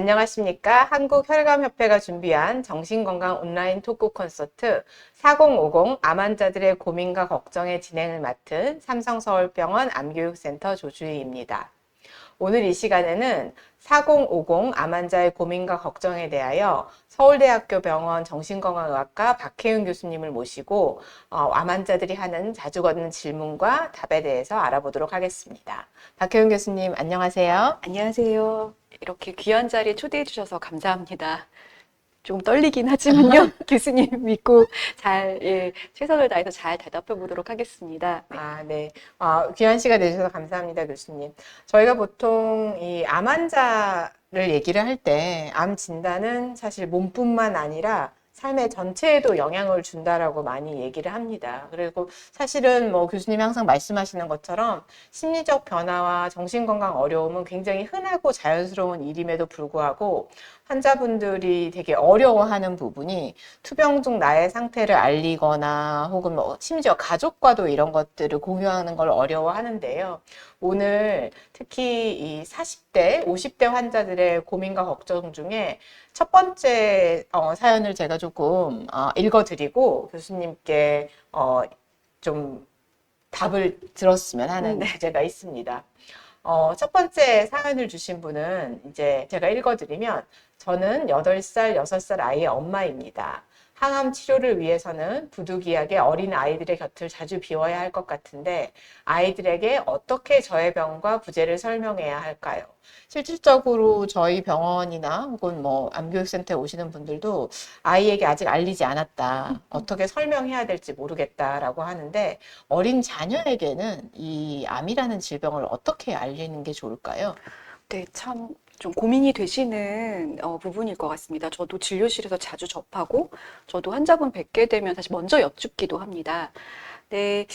안녕하십니까. 한국혈감협회가 준비한 정신건강 온라인 토크 콘서트 4050 암 환자들의 고민과 걱정의 진행을 맡은 삼성서울병원 암교육센터 조주희입니다. 오늘 이 시간에는 4050 암 환자의 고민과 걱정에 대하여 서울대학교 병원 정신건강의학과 박혜윤 교수님을 모시고 암 환자들이 하는 자주 걷는 질문과 답에 대해서 알아보도록 하겠습니다. 박혜윤 교수님 안녕하세요. 안녕하세요. 이렇게 귀한 자리에 초대해 주셔서 감사합니다. 좀 떨리긴 하지만요. 교수님 믿고 최선을 다해서 잘 대답해 보도록 하겠습니다. 네. 귀한 시간 내주셔서 감사합니다, 교수님. 저희가 보통 이 암 환자를 얘기를 할 때 암 진단은 사실 몸뿐만 아니라 삶의 전체에도 영향을 준다라고 많이 얘기를 합니다. 그리고 사실은 뭐 교수님이 항상 말씀하시는 것처럼 심리적 변화와 정신건강 어려움은 굉장히 흔하고 자연스러운 일임에도 불구하고 환자분들이 되게 어려워하는 부분이 투병 중 나의 상태를 알리거나 혹은 뭐 심지어 가족과도 이런 것들을 공유하는 걸 어려워하는데요. 오늘 특히 이 40대, 50대 환자들의 고민과 걱정 중에 첫 번째 사연을 제가 조금 읽어드리고 교수님께 좀 답을 들었으면 하는 주제가 있습니다. 첫 번째 사연을 주신 분은 이제 제가 읽어드리면 저는 8살, 6살 아이의 엄마입니다. 항암 치료를 위해서는 부득이하게 어린 아이들의 곁을 자주 비워야 할 것 같은데 아이들에게 어떻게 저의 병과 부재를 설명해야 할까요? 실질적으로 저희 병원이나 혹은 뭐 암교육센터에 오시는 분들도 아이에게 아직 알리지 않았다. 어떻게 설명해야 될지 모르겠다라고 하는데 어린 자녀에게는 이 암이라는 질병을 어떻게 알리는 게 좋을까요? 네, 참 좀 고민이 되시는 부분일 것 같습니다. 저도 진료실에서 자주 접하고 저도 환자분 뵙게 되면 사실 먼저 여쭙기도 합니다. 네,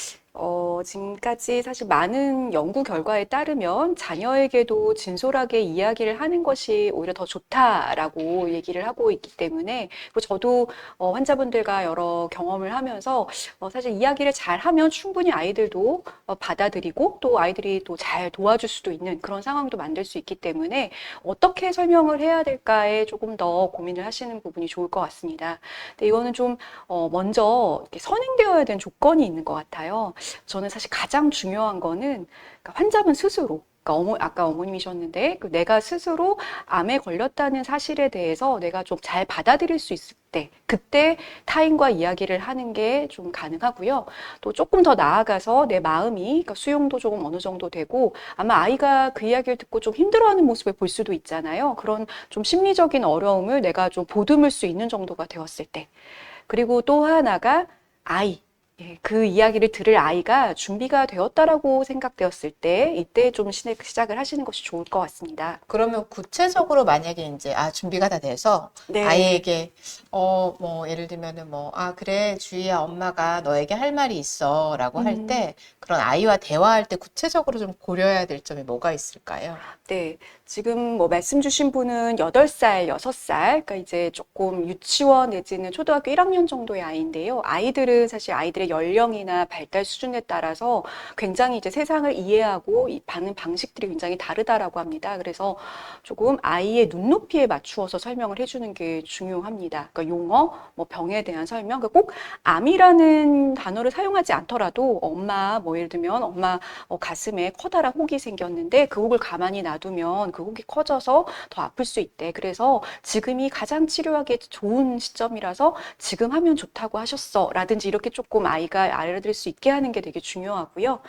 지금까지 사실 많은 연구 결과에 따르면 자녀에게도 진솔하게 이야기를 하는 것이 오히려 더 좋다라고 얘기를 하고 있기 때문에, 그리고 저도 환자분들과 여러 경험을 하면서 사실 이야기를 잘 하면 충분히 아이들도 받아들이고 또 아이들이 또 잘 도와줄 수도 있는 그런 상황도 만들 수 있기 때문에 어떻게 설명을 해야 될까에 조금 더 고민을 하시는 부분이 좋을 것 같습니다. 근데 이거는 좀 먼저 이렇게 선행되어야 되는 조건이 있는 것 같아요. 저는 사실 가장 중요한 거는 그러니까 환자분 스스로, 그러니까 아까 어머님이셨는데 내가 스스로 암에 걸렸다는 사실에 대해서 내가 좀 잘 받아들일 수 있을 때, 그때 타인과 이야기를 하는 게 좀 가능하고요. 또 조금 더 나아가서 내 마음이, 그러니까 수용도 조금 어느 정도 되고, 아마 아이가 그 이야기를 듣고 좀 힘들어하는 모습을 볼 수도 있잖아요. 그런 좀 심리적인 어려움을 내가 좀 보듬을 수 있는 정도가 되었을 때. 그리고 또 하나가 아이. 그 이야기를 들을 아이가 준비가 되었다라고 생각되었을 때 이때 좀 시작을 하시는 것이 좋을 것 같습니다. 그러면 구체적으로 만약에 이제 준비가 다 돼서 네. 아이에게 뭐 예를 들면은 뭐 그래 주희야 엄마가 너에게 할 말이 있어라고 할 때 그런 아이와 대화할 때 구체적으로 좀 고려해야 될 점이 뭐가 있을까요? 네, 지금 뭐 말씀 주신 분은 8살, 6살, 그러니까 이제 조금 유치원 내지는 초등학교 1학년 정도의 아이인데요. 아이들은 사실 아이들의 연령이나 발달 수준에 따라서 굉장히 이제 세상을 이해하고 받는 방식들이 굉장히 다르다라고 합니다. 그래서 조금 아이의 눈높이에 맞추어서 설명을 해주는 게 중요합니다. 그러니까 용어, 뭐 병에 대한 설명, 그러니까 꼭 암이라는 단어를 사용하지 않더라도 엄마, 뭐 예를 들면 엄마 가슴에 커다란 혹이 생겼는데 그 혹을 가만히 놔두면 그 혹이 커져서 더 아플 수 있대. 그래서 지금이 가장 치료하기 좋은 시점이라서 지금 하면 좋다고 하셨어. 라든지 이렇게 조금 아이가 알아들을 수 있게 하는 게 되게 중요하고요.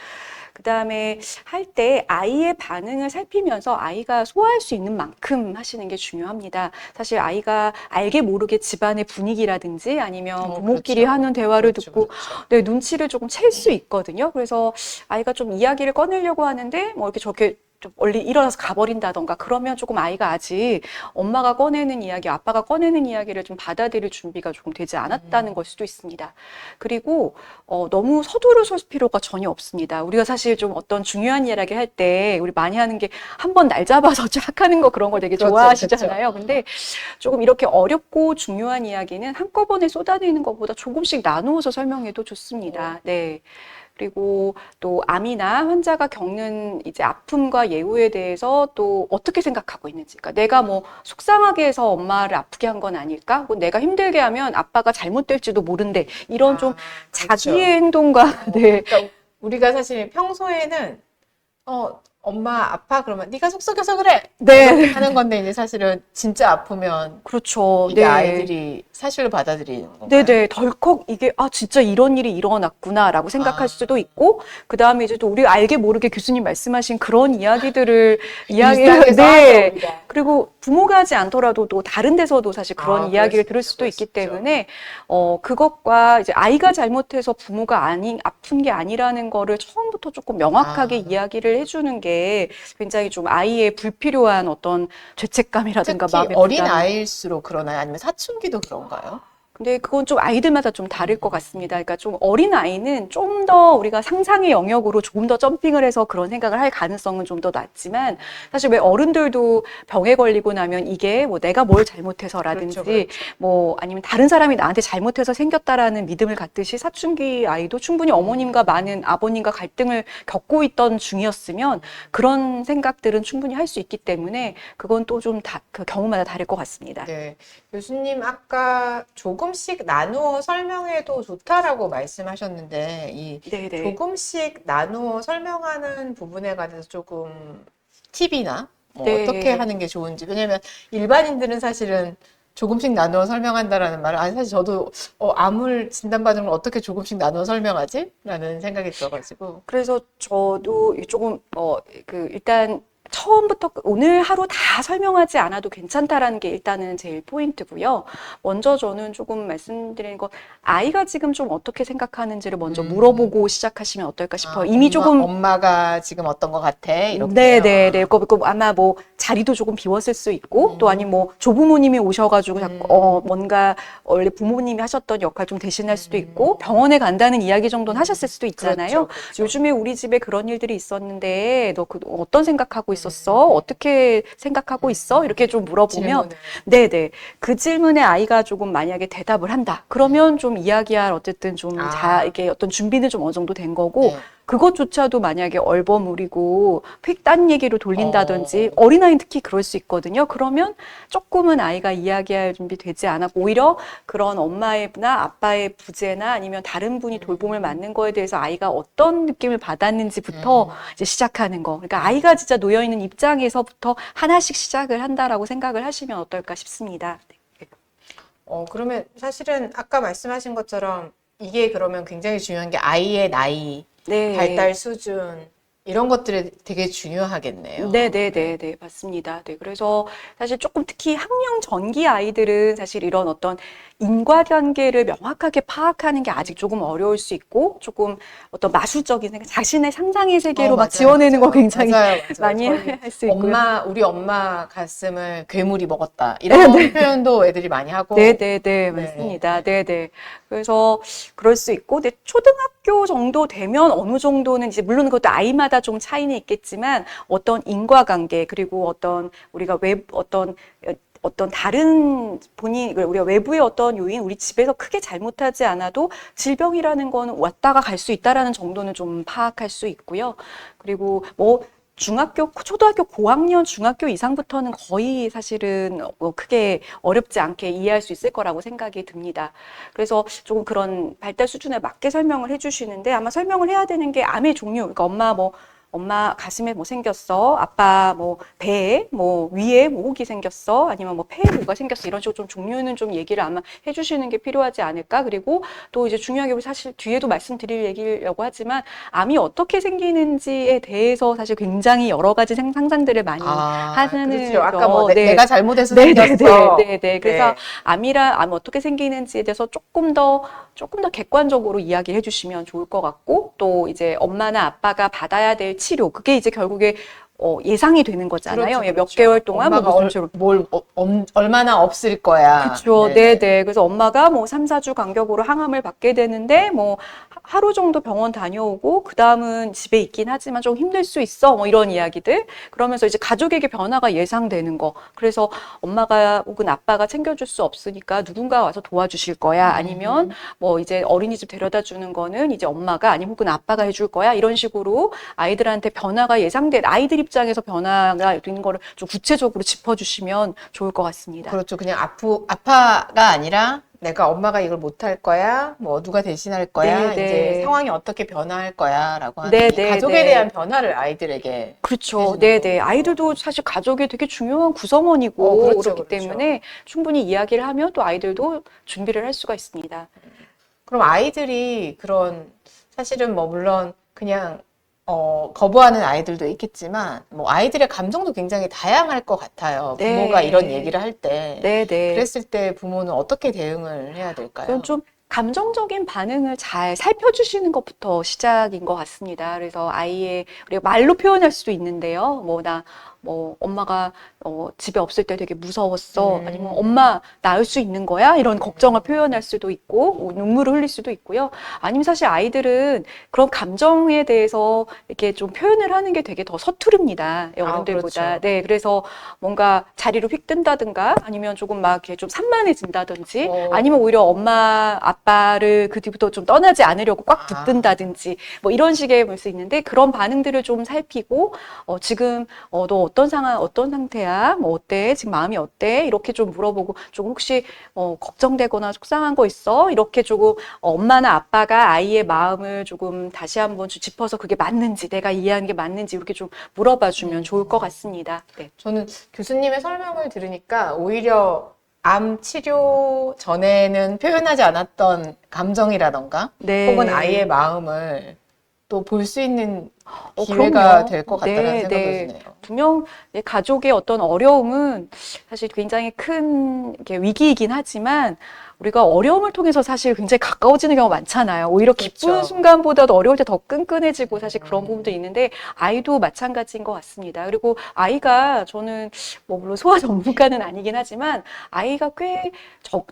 그 다음에 할 때 아이의 반응을 살피면서 아이가 소화할 수 있는 만큼 하시는 게 중요합니다. 사실 아이가 알게 모르게 집안의 분위기라든지 아니면 부모끼리 그렇죠. 하는 대화를 그렇죠, 듣고 그렇죠. 네, 눈치를 조금 챌 수 있거든요. 그래서 아이가 좀 이야기를 꺼내려고 하는데 뭐 이렇게 저렇게 좀 멀리 일어나서 가버린다던가 그러면 조금 아이가 아직 엄마가 꺼내는 이야기, 아빠가 꺼내는 이야기를 좀 받아들일 준비가 조금 되지 않았다는 걸 수도 있습니다. 그리고 너무 서두르실 필요가 전혀 없습니다. 우리가 사실 좀 어떤 중요한 이야기 할 때 우리 많이 하는 게 한 번 날 잡아서 쫙 하는 거 그런 걸 되게 그렇죠, 좋아하시잖아요. 근데 조금 이렇게 어렵고 중요한 이야기는 한꺼번에 쏟아내는 것보다 조금씩 나누어서 설명해도 좋습니다. 네. 그리고 또 암이나 환자가 겪는 이제 아픔과 예후에 대해서 또 어떻게 생각하고 있는지. 그러니까 내가 뭐 속상하게 해서 엄마를 아프게 한 건 아닐까? 뭐 내가 힘들게 하면 아빠가 잘못될지도 모른대. 이런 좀 그렇죠. 자기의 행동과 네. 그러니까 우리가 사실 평소에는 엄마 아파 그러면 네가 속 썩여서 그래 네. 이렇게 하는 건데 이제 사실은 진짜 아프면 그렇죠. 이게 네. 아이들이 사실로 받아들이는 건가요? 네네, 덜컥 이게, 진짜 이런 일이 일어났구나라고 생각할 수도 있고, 그 다음에 이제 또 우리 알게 모르게 교수님 말씀하신 그런 이야기들을, 일상에서 네. 하죠, 우리가. 그리고 부모가 하지 않더라도 또 다른 데서도 사실 그런 그럴 이야기를 수 들을 있죠, 수도 그럴 있기 수 있죠. 때문에, 그것과 이제 아이가 잘못해서 부모가 아픈 게 아니라는 거를 처음부터 조금 명확하게 이야기를 해주는 게 굉장히 좀 아이의 불필요한 어떤 죄책감이라든가 특히 마음의 어린 부담. 아이일수록 그러나요? 아니면 사춘기도 그런가요? 근데 그건 좀 아이들마다 좀 다를 것 같습니다. 그러니까 좀 어린 아이는 좀 더 우리가 상상의 영역으로 조금 더 점핑을 해서 그런 생각을 할 가능성은 좀 더 낮지만 사실 왜 어른들도 병에 걸리고 나면 이게 뭐 내가 뭘 잘못해서라든지 그렇죠. 뭐 아니면 다른 사람이 나한테 잘못해서 생겼다라는 믿음을 갖듯이 사춘기 아이도 충분히 어머님과 많은 아버님과 갈등을 겪고 있던 중이었으면 그런 생각들은 충분히 할 수 있기 때문에 그건 또 좀 그 경우마다 다를 것 같습니다. 네. 교수님 아까 조금씩 나누어 설명해도 좋다라고 말씀하셨는데 이 네네. 조금씩 나누어 설명하는 부분에 관해서 조금 팁이나 뭐 네. 어떻게 하는 게 좋은지. 왜냐면 일반인들은 사실은 조금씩 나누어 설명한다라는 말을 사실 저도 암을 진단받은 걸 어떻게 조금씩 나누어 설명하지? 라는 생각이 들어가지고. 그래서 저도 조금 일단 처음부터 오늘 하루 다 설명하지 않아도 괜찮다라는 게 일단은 제일 포인트고요. 먼저 저는 조금 말씀드리는 건 아이가 지금 좀 어떻게 생각하는지를 먼저 물어보고 시작하시면 어떨까 싶어요. 이미 조금 엄마가 지금 어떤 것 같아? 이렇게. 네네네. 그 아마 뭐 자리도 조금 비웠을 수 있고 또 아니면 뭐 조부모님이 오셔가지고 자꾸 뭔가 원래 부모님이 하셨던 역할 좀 대신할 수도 있고 병원에 간다는 이야기 정도는 하셨을 수도 있잖아요. 그렇죠. 요즘에 우리 집에 그런 일들이 있었는데 너 어떤 생각하고 있었어? 어떻게 생각하고 있어? 이렇게 좀 물어보면 질문을. 네네. 그 질문에 아이가 조금 만약에 대답을 한다. 그러면 좀 이야기할 어쨌든 좀 이게 어떤 준비는 좀 어느 정도 된 거고 네. 그것조차도 만약에 얼버무리고 딴 얘기로 돌린다든지 어린아이는 특히 그럴 수 있거든요. 그러면 조금은 아이가 이야기할 준비 되지 않았고 오히려 그런 엄마나 아빠의 부재나 아니면 다른 분이 돌봄을 맡는 거에 대해서 아이가 어떤 느낌을 받았는지부터 이제 시작하는 거. 그러니까 아이가 진짜 놓여 있는 입장에서부터 하나씩 시작을 한다라고 생각을 하시면 어떨까 싶습니다. 네. 그러면 사실은 아까 말씀하신 것처럼 이게 그러면 굉장히 중요한 게 아이의 나이, 네. 발달 수준, 이런 것들이 되게 중요하겠네요. 네, 맞습니다. 네, 그래서 사실 조금 특히 학령 전기 아이들은 사실 이런 어떤 인과관계를 명확하게 파악하는 게 아직 조금 어려울 수 있고 조금 어떤 마술적인 생각, 자신의 상상의 세계로 막 맞아요, 지어내는 거 맞아요. 굉장히 맞아요. 많이 저희 할 수 있고요. 우리 엄마 가슴을 괴물이 먹었다. 이런 표현도 애들이 많이 하고. 네, 맞습니다. 네. 그래서 그럴 수 있고, 근데 초등학교 정도 되면 어느 정도는 이제 물론 그것도 아이마다 좀 차이는 있겠지만 어떤 인과관계 그리고 어떤 우리가 어떤 다른 우리가 외부의 어떤 요인, 우리 집에서 크게 잘못하지 않아도 질병이라는 거는 왔다가 갈 수 있다라는 정도는 좀 파악할 수 있고요. 그리고 뭐 초등학교 고학년, 중학교 이상부터는 거의 사실은 크게 어렵지 않게 이해할 수 있을 거라고 생각이 듭니다. 그래서 조금 그런 발달 수준에 맞게 설명을 해주시는데 아마 설명을 해야 되는 게 암의 종류, 그러니까 엄마 가슴에 뭐 생겼어? 아빠 뭐 배에 뭐 위에 뭐 혹이 생겼어? 아니면 뭐 폐에 뭐가 생겼어? 이런 식으로 좀 종류는 좀 얘기를 아마 해주시는 게 필요하지 않을까? 그리고 또 이제 중요하게 우리 사실 뒤에도 말씀드릴 얘기려고 하지만 암이 어떻게 생기는지에 대해서 사실 굉장히 여러 가지 상상들을 많이 하는 그렇죠. 아까 뭐 내가 잘못해서 생겼어. 그래서 암 어떻게 생기는지에 대해서 조금 더 객관적으로 이야기를 해주시면 좋을 것 같고 또 이제 엄마나 아빠가 받아야 될 치료 그게 이제 결국에 예상이 되는 거잖아요. 그렇죠, 몇 그렇죠. 개월 동안 뭐 엄마가 무슨 식으로. 얼마나 없을 거야. 그렇죠. 네네. 네네. 그래서 엄마가 뭐 3, 4주 간격으로 항암을 받게 되는데 뭐 하루 정도 병원 다녀오고 그 다음은 집에 있긴 하지만 좀 힘들 수 있어. 뭐 이런 이야기들. 그러면서 이제 가족에게 변화가 예상되는 거. 그래서 엄마가 혹은 아빠가 챙겨줄 수 없으니까 누군가 와서 도와주실 거야. 아니면 뭐 이제 어린이집 데려다 주는 거는 이제 엄마가 아니면 혹은 아빠가 해줄 거야. 이런 식으로 아이들한테 변화가 예상돼 아이들 입장에서 변화가 되는 거를 좀 구체적으로 짚어주시면 좋을 것 같습니다. 그렇죠. 그냥 아파가 아니라 내가 엄마가 이걸 못할 거야, 뭐 누가 대신할 거야, 이제 네네. 상황이 어떻게 변화할 거야라고 하는 이 네네네. 가족에 대한 변화를 아이들에게 그렇죠. 해주는 네네. 거군요. 아이들도 사실 가족의 되게 중요한 구성원이고 그렇죠, 그렇기 그렇죠. 때문에 충분히 이야기를 하면 또 아이들도 준비를 할 수가 있습니다. 그럼 아이들이 그런 사실은 뭐 물론 그냥 거부하는 아이들도 있겠지만 뭐 아이들의 감정도 굉장히 다양할 것 같아요. 부모가 이런 네. 얘기를 할 때 네네. 그랬을 때 부모는 어떻게 대응을 해야 될까요? 그건 좀 감정적인 반응을 잘 살펴주시는 것부터 시작인 것 같습니다. 그래서 우리가 말로 표현할 수도 있는데요. 엄마가 집에 없을 때 되게 무서웠어. 아니면 엄마 나을 수 있는 거야? 이런 걱정을 표현할 수도 있고, 눈물을 흘릴 수도 있고요. 아니면 사실 아이들은 그런 감정에 대해서 이렇게 좀 표현을 하는 게 되게 더 서투릅니다. 어른들보다. 그렇죠. 네, 그래서 뭔가 자리를 휙 뜬다든가, 아니면 조금 막 이렇게 좀 산만해진다든지, 아니면 오히려 엄마, 아빠를 그 뒤부터 좀 떠나지 않으려고 꽉 붙든다든지, 뭐 이런 식의 볼 수 있는데, 그런 반응들을 좀 살피고, 지금, 너 어떤 상태야? 뭐 어때? 지금 마음이 어때? 이렇게 좀 물어보고, 조금 혹시, 걱정되거나 속상한 거 있어? 이렇게 조금, 엄마나 아빠가 아이의 마음을 조금 다시 한번 짚어서 그게 맞는지, 내가 이해하는 게 맞는지, 이렇게 좀 물어봐 주면 좋을 것 같습니다. 네. 저는 교수님의 설명을 들으니까 오히려 암 치료 전에는 표현하지 않았던 감정이라던가 혹은 아이의 네. 마음을 또 볼 수 있는 기회가 그럼요. 될 것 같다는 네, 생각도 네. 드네요. 분명 가족의 어떤 어려움은 사실 굉장히 큰 이렇게 위기이긴 하지만 우리가 어려움을 통해서 사실 굉장히 가까워지는 경우가 많잖아요. 오히려 기쁜 그렇죠. 순간보다도 어려울 때 더 끈끈해지고 사실 그런 부분도 있는데 아이도 마찬가지인 것 같습니다. 그리고 아이가 저는 뭐 물론 소아 전문가는 아니긴 하지만 아이가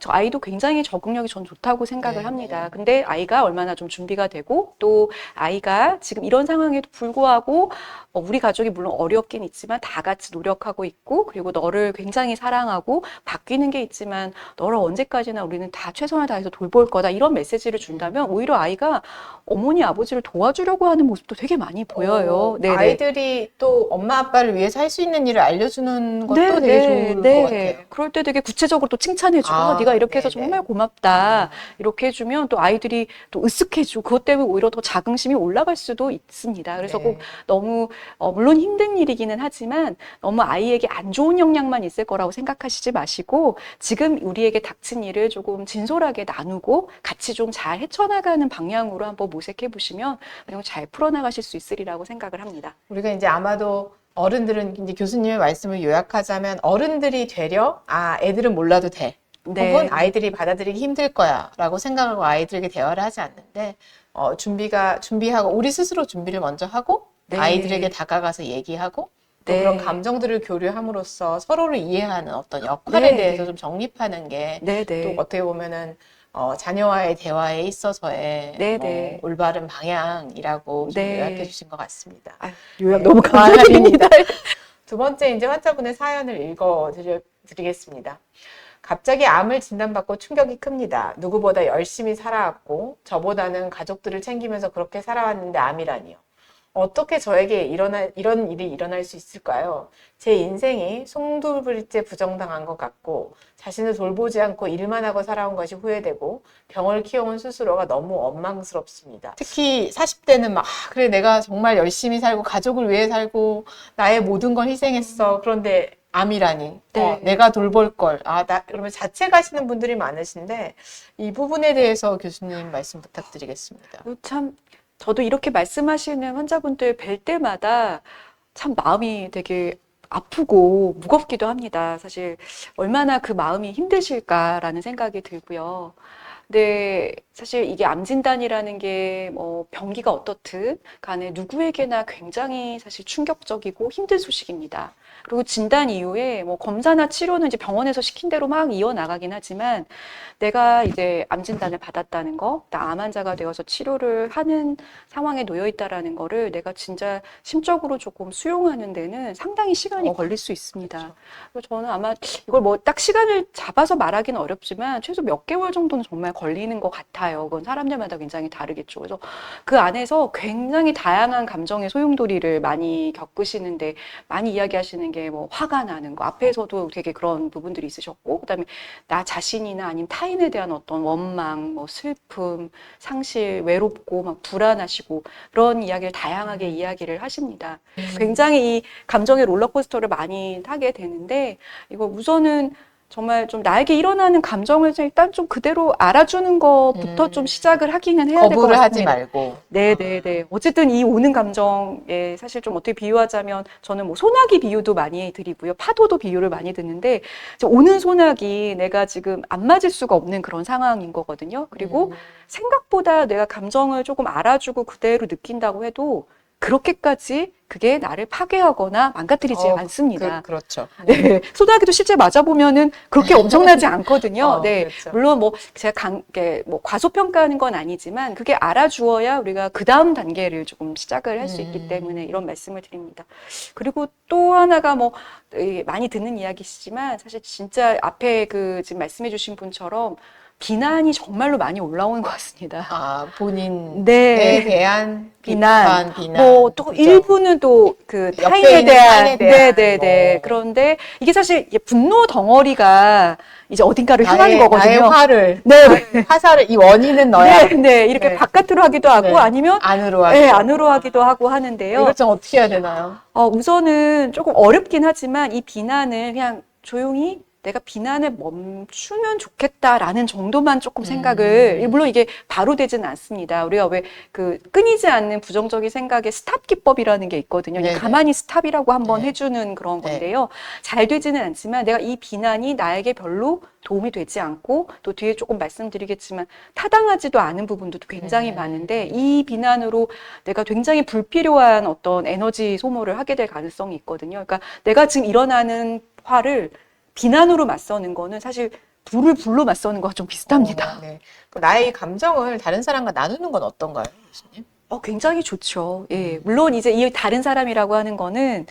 아이도 굉장히 적응력이 전 좋다고 생각을 네, 합니다. 네. 근데 아이가 얼마나 좀 준비가 되고 또 아이가 지금 이런 상황에도 불구하고 우리 가족이 물론 어렵긴 있지만 다 같이 노력하고 있고 그리고 너를 굉장히 사랑하고 바뀌는 게 있지만 너를 언제까지나 우리는 다 최선을 다해서 돌볼 거다 이런 메시지를 준다면 오히려 아이가 어머니 아버지를 도와주려고 하는 모습도 되게 많이 보여요. 네네. 아이들이 또 엄마 아빠를 위해서 할 수 있는 일을 알려주는 것도 되게 네, 좋을 것 같아요. 네. 그럴 때 되게 구체적으로 또 칭찬해주고, 네가 이렇게 해서 네네. 정말 고맙다. 이렇게 해주면 또 아이들이 또 으쓱해지고, 그것 때문에 오히려 더 자긍심이 올라갈 수도 있습니다. 그래서 꼭 네. 너무, 물론 힘든 일이기는 하지만 너무 아이에게 안 좋은 영향만 있을 거라고 생각하시지 마시고, 지금 우리에게 닥친 일을 조금 진솔하게 나누고, 같이 좀 잘 헤쳐나가는 방향으로 한번 모색해 보시면, 그냥 잘 풀어나가실 수 있으리라고 생각을 합니다. 우리가 이제 아마도 어른들은 이제 교수님의 말씀을 요약하자면 어른들이 되려 애들은 몰라도 돼. 혹은 네. 아이들이 받아들이기 힘들 거야 라고 생각하고 아이들에게 대화를 하지 않는데 준비하고 우리 스스로 준비를 먼저 하고 네. 아이들에게 다가가서 얘기하고 또 네. 그런 감정들을 교류함으로써 서로를 이해하는 어떤 역할에 네. 대해서 좀 정립하는 게 또 네네. 어떻게 보면은 자녀와의 대화에 있어서의 네네. 올바른 방향이라고 좀 네. 요약해 주신 것 같습니다. 아유, 요약 네. 너무 감사드립니다. 두 번째 이제 환자분의 사연을 읽어 드리겠습니다. 갑자기 암을 진단받고 충격이 큽니다. 누구보다 열심히 살아왔고 저보다는 가족들을 챙기면서 그렇게 살아왔는데 암이라니요. 어떻게 저에게 이런 일이 일어날 수 있을까요? 제 인생이 송두리째 부정당한 것 같고 자신을 돌보지 않고 일만 하고 살아온 것이 후회되고 병을 키워온 스스로가 너무 원망스럽습니다. 특히 40대는 막 그래 내가 정말 열심히 살고 가족을 위해 살고 나의 모든 걸 희생했어. 그런데 암이라니. 네. 내가 돌볼 걸. 그러면 자책하시는 분들이 많으신데 이 부분에 대해서 교수님 말씀 부탁드리겠습니다. 참, 저도 이렇게 말씀하시는 환자분들 뵐 때마다 참 마음이 되게 아프고 무겁기도 합니다. 사실 얼마나 그 마음이 힘드실까라는 생각이 들고요. 근데 사실 이게 암 진단이라는 게 뭐 병기가 어떻든 간에 누구에게나 굉장히 사실 충격적이고 힘든 소식입니다. 그리고 진단 이후에 뭐 검사나 치료는 이제 병원에서 시킨 대로 막 이어나가긴 하지만 내가 이제 암 진단을 받았다는 거, 나 암 환자가 되어서 치료를 하는 상황에 놓여 있다라는 거를 내가 진짜 심적으로 조금 수용하는 데는 상당히 시간이 걸릴 수 있습니다. 그렇죠. 그래서 저는 아마 이걸 뭐 딱 시간을 잡아서 말하기는 어렵지만 최소 몇 개월 정도는 정말 걸리는 것 같아요. 그건 사람들마다 굉장히 다르겠죠. 그래서 그 안에서 굉장히 다양한 감정의 소용돌이를 많이 겪으시는데 많이 이야기하시는 게 뭐 화가 나는 거 앞에서도 되게 그런 부분들이 있으셨고 그다음에 나 자신이나 아니면 타인에 대한 어떤 원망, 뭐 슬픔, 상실, 외롭고 막 불안하시고 그런 이야기를 다양하게 이야기를 하십니다. 굉장히 이 감정의 롤러코스터를 많이 타게 되는데 이거 우선은 정말 좀 나에게 일어나는 감정을 일단 좀 그대로 알아주는 것부터 좀 시작을 하기는 해야 될 것 거부를 하지 같습니다. 말고. 네네네. 어쨌든 이 오는 감정에 사실 좀 어떻게 비유하자면 저는 뭐 소나기 비유도 많이 드리고요. 파도도 비유를 많이 듣는데 이제 오는 소나기 내가 지금 안 맞을 수가 없는 그런 상황인 거거든요. 그리고 생각보다 내가 감정을 조금 알아주고 그대로 느낀다고 해도 그렇게까지 그게 나를 파괴하거나 망가뜨리지 않습니다. 그렇죠. 네, 소나기도 실제 맞아보면은 그렇게 엄청나지 않거든요. 네, 그렇죠. 물론 뭐 제가 뭐 과소평가하는 건 아니지만 그게 알아주어야 우리가 그 다음 단계를 조금 시작을 할 수 있기 때문에 이런 말씀을 드립니다. 그리고 또 하나가 뭐 많이 듣는 이야기시지만 사실 진짜 앞에 그 지금 말씀해주신 분처럼 비난이 정말로 많이 올라오는 것 같습니다. 아, 본인에 네. 대한 비난, 비난. 뭐 또 그죠? 일부는 또 그 옆에 타인에 있는 대한, 타인에 대한 네네네. 뭐. 그런데 이게 사실 이게 분노 덩어리가 이제 어딘가를 향하는 나의 거거든요. 화를, 네. 화살을, 이 원인은 너야. 네, 네. 이렇게 네. 바깥으로 하기도 하고 네. 아니면 안으로 네, 하기도 안으로 하기도 하고 하는데요. 이걸 좀 어떻게 해야 되나요? 우선은 조금 어렵긴 하지만 이 비난을 그냥 조용히 내가 비난을 멈추면 좋겠다라는 정도만 조금 생각을, 물론 이게 바로 되지는 않습니다. 우리가 왜 그 끊이지 않는 부정적인 생각의 스탑 기법이라는 게 있거든요. 그냥 네네. 가만히 스탑이라고 한번 네. 해주는 그런 네. 건데요. 잘 되지는 않지만 내가 이 비난이 나에게 별로 도움이 되지 않고 또 뒤에 조금 말씀드리겠지만 타당하지도 않은 부분도 굉장히 많은데 이 비난으로 내가 굉장히 불필요한 어떤 에너지 소모를 하게 될 가능성이 있거든요. 그러니까 내가 지금 일어나는 화를 비난으로 맞서는 거는 사실 불을 불로 맞서는 거와 좀 비슷합니다. 네. 나의 감정을 다른 사람과 나누는 건 어떤가요, 교수님? 굉장히 좋죠. 예. 물론 이제 이 다른 사람이라고 하는 거는,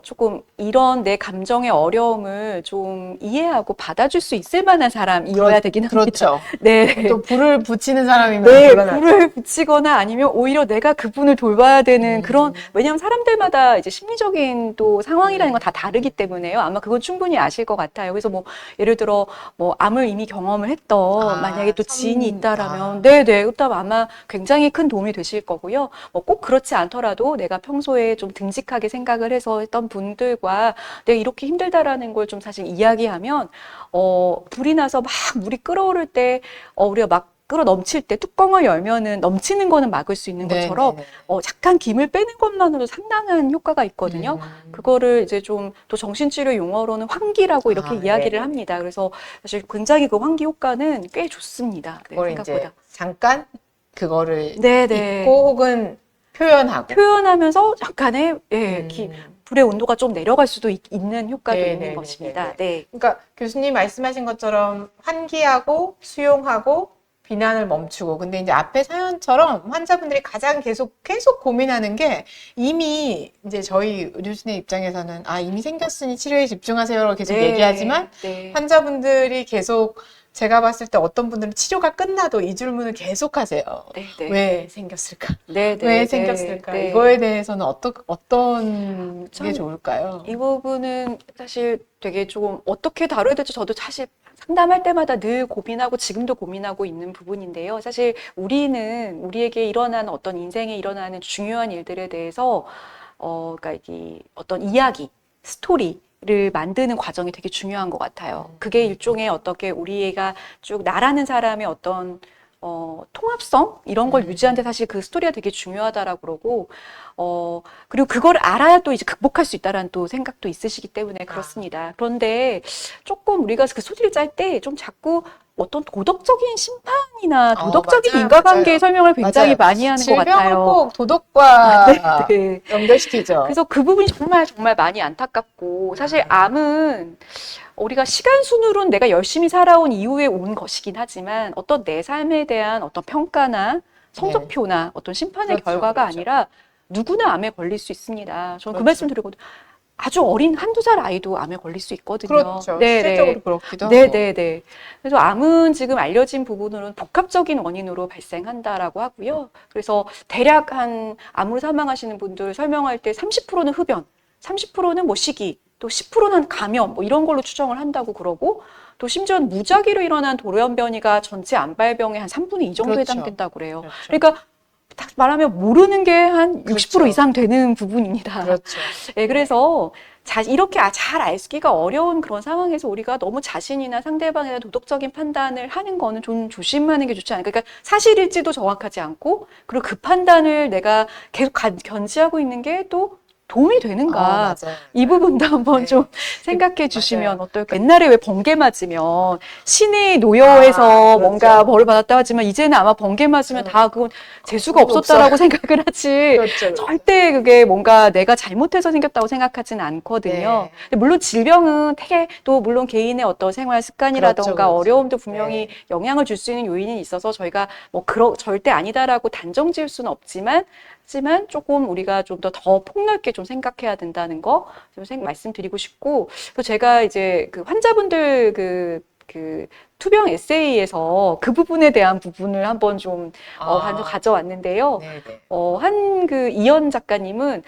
조금 이런 내 감정의 어려움을 좀 이해하고 받아줄 수 있을 만한 사람이어야 되긴 합니다. 그렇죠. 네. 또 불을 붙이는 사람이면 네, 곤란하죠. 불을 붙이거나 아니면 오히려 내가 그분을 돌봐야 되는 그런, 왜냐하면 사람들마다 이제 심리적인 또 상황이라는 건 다 다르기 때문에요. 아마 그건 충분히 아실 것 같아요. 그래서 뭐, 예를 들어, 뭐, 암을 이미 경험을 했던, 만약에 또 지인이 있다라면, 네네, 그렇다면 아마 굉장히 큰 도움이 되실 거고요. 뭐 꼭 그렇지 않더라도 내가 평소에 좀 듬직하게 생각을 해서 했던 분들과 내가 이렇게 힘들다라는 걸 좀 사실 이야기하면, 불이 나서 막 물이 끓어오를 때, 우리가 막 끓어 넘칠 때 뚜껑을 열면은 넘치는 거는 막을 수 있는 것처럼 잠깐 김을 빼는 것만으로도 상당한 효과가 있거든요. 그거를 이제 좀 또 정신치료 용어로는 환기라고 이렇게 이야기를 합니다. 그래서 사실 굉장히 그 환기 효과는 꽤 좋습니다. 네, 그걸 생각보다. 이제 잠깐 그거를 네네. 잊고 혹은 표현하고. 표현하면서 약간의 불의 온도가 좀 내려갈 수도 있는 효과도 네, 있는 네, 네, 것입니다. 네, 네. 그러니까 교수님 말씀하신 것처럼 환기하고 수용하고 비난을 멈추고. 근데 이제 앞에 사연처럼 환자분들이 가장 계속 고민하는 게 이미 이제 저희 의료진의 입장에서는 이미 생겼으니 치료에 집중하세요라고 계속 네, 얘기하지만 네. 환자분들이 계속 제가 봤을 때 어떤 분들은 치료가 끝나도 이 질문을 계속 하세요. 네, 네. 왜 생겼을까? 네, 네, 왜 네, 생겼을까? 네. 이거에 대해서는 어떤 게 참 좋을까요? 이 부분은 사실 되게 조금 어떻게 다뤄야 될지 저도 사실 상담할 때마다 늘 고민하고 지금도 고민하고 있는 부분인데요. 사실 우리에게 일어나는 어떤 인생에 일어나는 중요한 일들에 대해서 그러니까 이 어떤 이야기, 스토리를 만드는 과정이 되게 중요한 것 같아요. 그게 일종의 어떻게 우리가 쭉 나라는 사람의 어떤 통합성 이런 걸 유지하는데 사실 그 스토리가 되게 중요하다라고 그러고 그리고 그걸 알아야 또 이제 극복할 수 있다라는 또 생각도 있으시기 때문에 그렇습니다. 그런데 조금 우리가 그 소리를 짤 때 좀 자꾸 어떤 도덕적인 심판이나 도덕적인 맞아요, 인과관계 맞아요. 설명을 굉장히 맞아요. 많이 하는 것 질병을 같아요. 꼭 도덕과 네. 연결시키죠. 그래서 그 부분이 정말 정말 많이 안타깝고 사실 암은 우리가 시간 순으로는 내가 열심히 살아온 이후에 온 것이긴 하지만 어떤 내 삶에 대한 어떤 평가나 성적표나 어떤 심판의 그렇죠, 결과가 그렇죠. 아니라 누구나 암에 걸릴 수 있습니다. 저는 그 그렇죠. 말씀 드리거든요. 아주 어린 한두 살 아이도 암에 걸릴 수 있거든요. 그렇죠. 네네. 실제적으로 그렇기도 하고. 네네네. 그래서 암은 지금 알려진 부분으로는 복합적인 원인으로 발생한다라고 하고요. 그래서 대략 한 암으로 사망하시는 분들 설명할 때 30%는 흡연, 30%는 뭐 식이, 또 10%는 감염, 뭐 이런 걸로 추정을 한다고 그러고, 또 심지어는 무작위로 일어난 돌연변이가 전체 암발병의 한 3분의 2 정도에 그렇죠. 해당된다고 그래요. 그렇죠. 그러니까 딱 말하면 모르는 게 한 60% 그렇죠. 이상 되는 부분입니다. 그렇죠. 네, 그래서 이렇게 잘 알기가 어려운 그런 상황에서 우리가 너무 자신이나 상대방에 대한 도덕적인 판단을 하는 거는 좀 조심하는 게 좋지 않을까. 그러니까 사실일지도 정확하지 않고, 그리고 그 판단을 내가 계속 견지하고 있는 게 또 도움이 되는가. 맞아요. 이 부분도 한번 네. 좀 생각해 주시면 맞아요. 어떨까. 옛날에 왜 번개 맞으면 신이 노여워해서 뭔가 그렇죠. 벌을 받았다 하지만 이제는 아마 번개 맞으면 다 그건 재수가 그건 없었다라고 생각을 하지. 그렇죠. 절대 그게 뭔가 내가 잘못해서 생겼다고 생각하지는 않거든요. 네. 근데 물론 질병은 되게 또 물론 개인의 어떤 생활 습관이라던가 그렇죠. 어려움도 분명히 네. 영향을 줄 수 있는 요인이 있어서 저희가 뭐 절대 아니다라고 단정 지을 수는 없지만 하지만 조금 우리가 좀 더 폭넓게 좀 생각해야 된다는 거 좀 말씀드리고 싶고, 또 제가 이제 그 환자분들 그 투병 에세이에서 그 부분에 대한 부분을 한번 좀 가져왔는데요. 네네. 한 그 이현 작가님은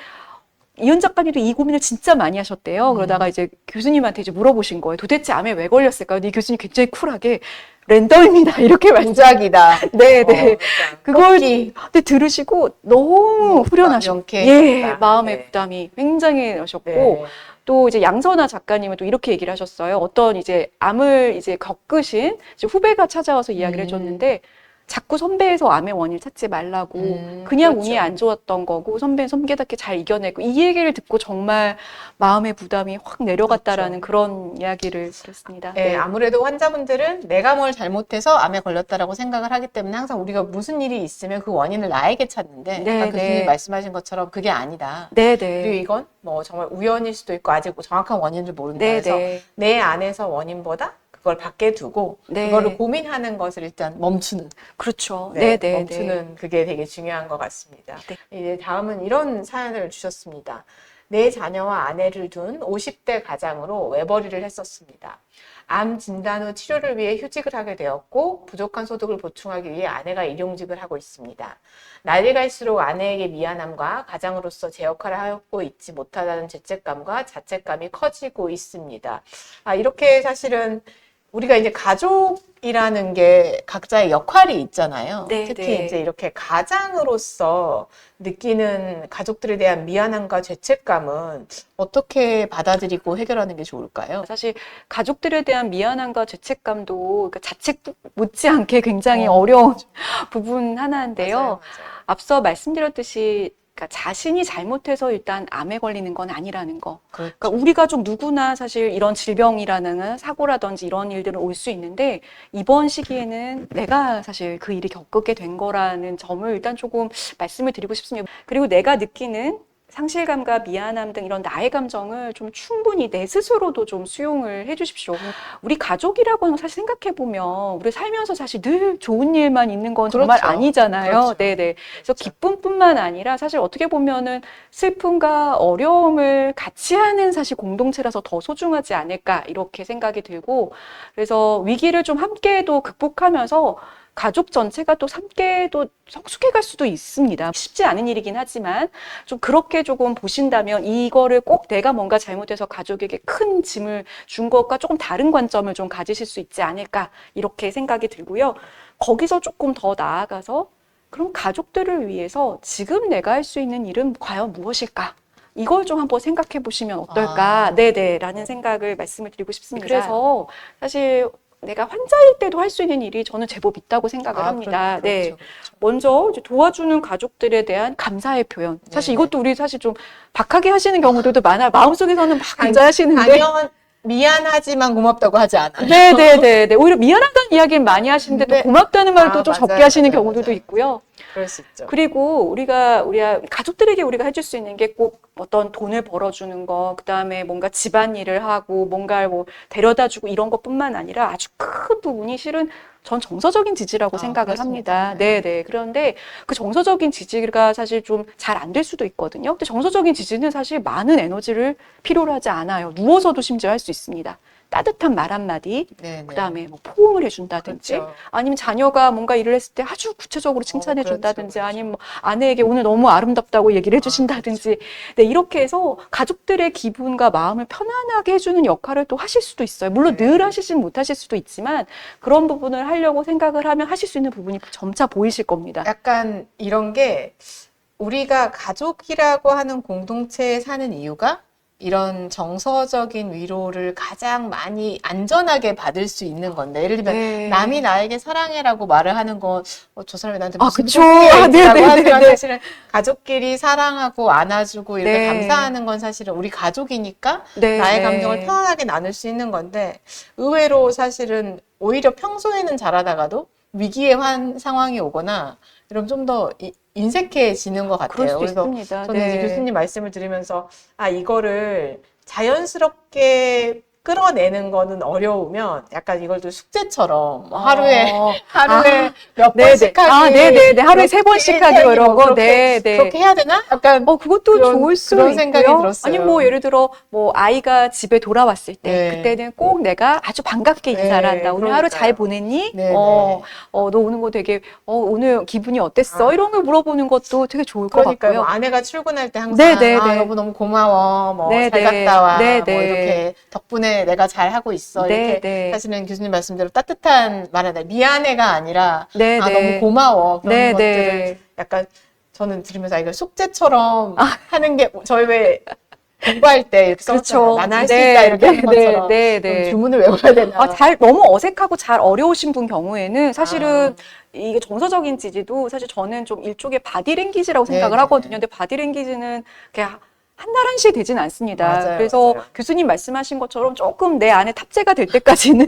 이현 작가님도 이 고민을 진짜 많이 하셨대요. 그러다가 이제 교수님한테 이제 물어보신 거예요. 도대체 암에 왜 걸렸을까요? 근데 이 교수님 굉장히 쿨하게 랜덤입니다. 이렇게 무작이다. 네네. 그걸 뽑기. 근데 들으시고 너무 후련하셨고, 명쾌했다. 마음의 네. 부담이 굉장히 하셨고, 네. 또 이제 양선아 작가님은 또 이렇게 얘기를 하셨어요. 어떤 이제 암을 이제 겪으신 이제 후배가 찾아와서 이야기를 해줬는데, 자꾸 선배에서 암의 원인을 찾지 말라고, 그냥 그렇죠. 운이 안 좋았던 거고, 선배는 섬계답게 잘 이겨내고, 이 얘기를 듣고 정말 마음의 부담이 확 내려갔다라는 그런 이야기를 들었습니다. 네, 아무래도 환자분들은 내가 뭘 잘못해서 암에 걸렸다라고 생각을 하기 때문에 항상 우리가 무슨 일이 있으면 그 원인을 나에게 찾는데 네, 아까 교수님 말씀하신 것처럼 그게 아니다. 그리고 이건 뭐 정말 우연일 수도 있고 아직 정확한 원인을 모른다 해서 내 안에서 원인보다 그걸 밖에 두고 그거를 고민하는 것을 일단 멈추는. 그렇죠. 멈추는 그게 되게 중요한 것 같습니다. 이제 다음은 이런 사연을 주셨습니다. 내 자녀와 아내를 둔 50대 가장으로 외벌이를 했었습니다. 암 진단 후 치료를 위해 휴직을 하게 되었고 부족한 소득을 보충하기 위해 아내가 일용직을 하고 있습니다. 나이가 갈수록 아내에게 미안함과 가장으로서 제 역할을 하고 있지 못하다는 죄책감과 자책감이 커지고 있습니다. 이렇게 사실은 우리가 이제 가족이라는 게 각자의 역할이 있잖아요. 특히 이제 이렇게 가장으로서 느끼는 가족들에 대한 미안함과 죄책감은 어떻게 받아들이고 해결하는 게 좋을까요? 사실 가족들에 대한 미안함과 죄책감도 그러니까 자책 못지않게 굉장히 어려운 부분 하나인데요. 맞아요. 앞서 말씀드렸듯이 그러니까 자신이 잘못해서 일단 암에 걸리는 건 아니라는 거. 그러니까 우리 가족 누구나 사실 이런 질병이라는 사고라든지 이런 일들은 올 수 있는데 이번 시기에는 내가 사실 그 일이 겪게 된 거라는 점을 일단 조금 말씀을 드리고 싶습니다. 그리고 내가 느끼는 상실감과 미안함 등 이런 나의 감정을 좀 충분히 내 스스로도 좀 수용을 해주십시오. 우리 가족이라고 하는 거 사실 생각해보면 우리 살면서 사실 늘 좋은 일만 있는 건 정말 아니잖아요. 네네. 그래서 기쁨뿐만 아니라 사실 어떻게 보면은 슬픔과 어려움을 같이 하는 사실 공동체라서 더 소중하지 않을까 이렇게 생각이 들고, 그래서 위기를 좀 함께도 극복하면서 가족 전체가 또 함께 또 성숙해 갈 수도 있습니다. 쉽지 않은 일이긴 하지만 좀 그렇게 조금 보신다면 이거를 꼭 내가 뭔가 잘못해서 가족에게 큰 짐을 준 것과 조금 다른 관점을 좀 가지실 수 있지 않을까 이렇게 생각이 들고요. 거기서 조금 더 나아가서 그럼 가족들을 위해서 지금 내가 할 수 있는 일은 과연 무엇일까? 이걸 좀 한번 생각해 보시면 어떨까? 라는 생각을 말씀을 드리고 싶습니다. 그래서 사실 내가 환자일 때도 할 수 있는 일이 저는 제법 있다고 생각을 합니다. 네. 그렇죠. 먼저 이제 도와주는 가족들에 대한 감사의 표현. 사실 네네. 이것도 우리 사실 좀 박하게 하시는 경우들도 많아요. 마음속에서는 막 감사하시는데. 미안하지만 고맙다고 하지 않아요. 네네네. 오히려 미안하다는 이야기를 많이 하시는데 또 네. 고맙다는 말도 좀 적게 맞아요, 하시는 맞아요, 경우들도 맞아요. 있고요. 그럴 수 있죠. 그리고 우리가 가족들에게 우리가 해줄 수 있는 게 꼭 어떤 돈을 벌어주는 거, 그다음에 뭔가 집안일을 하고 뭔가를 뭐 데려다주고 이런 것뿐만 아니라 아주 큰 부분이 실은 전 정서적인 지지라고 생각을 그렇습니다. 합니다. 네네. 그런데 그 정서적인 지지가 사실 좀 잘 안 될 수도 있거든요. 근데 정서적인 지지는 사실 많은 에너지를 필요로 하지 않아요. 누워서도 심지어 할 수 있습니다. 따뜻한 말 한마디, 네네. 그다음에 뭐 포옹을 해준다든지, 그렇죠. 아니면 자녀가 뭔가 일을 했을 때 아주 구체적으로 칭찬해 준다든지, 그렇죠. 아니면 뭐 아내에게 오늘 너무 아름답다고 얘기를 해주신다든지, 네, 이렇게 해서 가족들의 기분과 마음을 편안하게 해주는 역할을 또 하실 수도 있어요. 물론 네. 늘 하시진 못하실 수도 있지만 그런 부분을 하려고 생각을 하면 하실 수 있는 부분이 점차 보이실 겁니다. 약간 이런 게 우리가 가족이라고 하는 공동체에 사는 이유가 이런 정서적인 위로를 가장 많이 안전하게 받을 수 있는 건데, 예를 들면 네. 남이 나에게 사랑해라고 말을 하는 건 저 사람이 나한테 무슨 그쵸. 소리야 라고 네네네네. 하지만 사실은 가족끼리 사랑하고 안아주고 이렇게 네. 감사하는 건 사실은 우리 가족이니까 네, 나의 네. 감정을 편안하게 나눌 수 있는 건데, 의외로 사실은 오히려 평소에는 잘하다가도 위기의 상황이 오거나 이러면 좀 더 인색해지는 것 그럴 같아요. 수도 그래서 있습니다. 저는 이제 네. 교수님 말씀을 들으면서 이거를 자연스럽게 끌어내는 거는 어려우면 약간 이걸 또 숙제처럼 뭐 하루에 몇 네네. 번씩 하기, 네네네. 하루에 3번씩 하기 일상이 이런 뭐 거. 그렇게 네네. 그렇게 해야 되나? 약간 그것도 그런- 좋을 수 그런 있고요. 생각이 들었어요. 아니, 뭐, 예를 들어, 뭐, 아이가 집에 돌아왔을 때, 네. 그때는 꼭 내가 아주 반갑게 인사를 네, 한다. 오늘 하루 그러니까요. 잘 보냈니? 네, 너 오는 거 되게, 오늘 기분이 어땠어? 이런 걸 물어보는 것도 되게 좋을 것 그러니까 뭐 같고요. 아내가 출근할 때 항상 네네네. 여보 너무 고마워, 뭐 잘 네네. 갔다 와, 네네. 뭐 이렇게 덕분에 내가 잘 하고 있어, 이렇게 네네. 사실은 교수님 말씀대로 따뜻한 말하다 미안해가 아니라 네네. 너무 고마워, 그런 네네. 것들을 약간 저는 들으면서 이걸 숙제처럼 하는 게 저희 왜 공부할 때 이렇게 써잖아요. 그렇죠. 나는 할 수 있다 이렇게 하는 것처럼 네. 좀 주문을 외워야 되나. 너무 어색하고 잘 어려우신 분 경우에는 사실은 이게 정서적인 지지도 사실 저는 좀 일종의 바디랭귀지라고 생각을 네네. 하거든요. 근데 바디랭귀지는 그냥 한날 한시에 되진 않습니다. 맞아요, 그래서 맞아요. 교수님 말씀하신 것처럼 조금 내 안에 탑재가 될 때까지는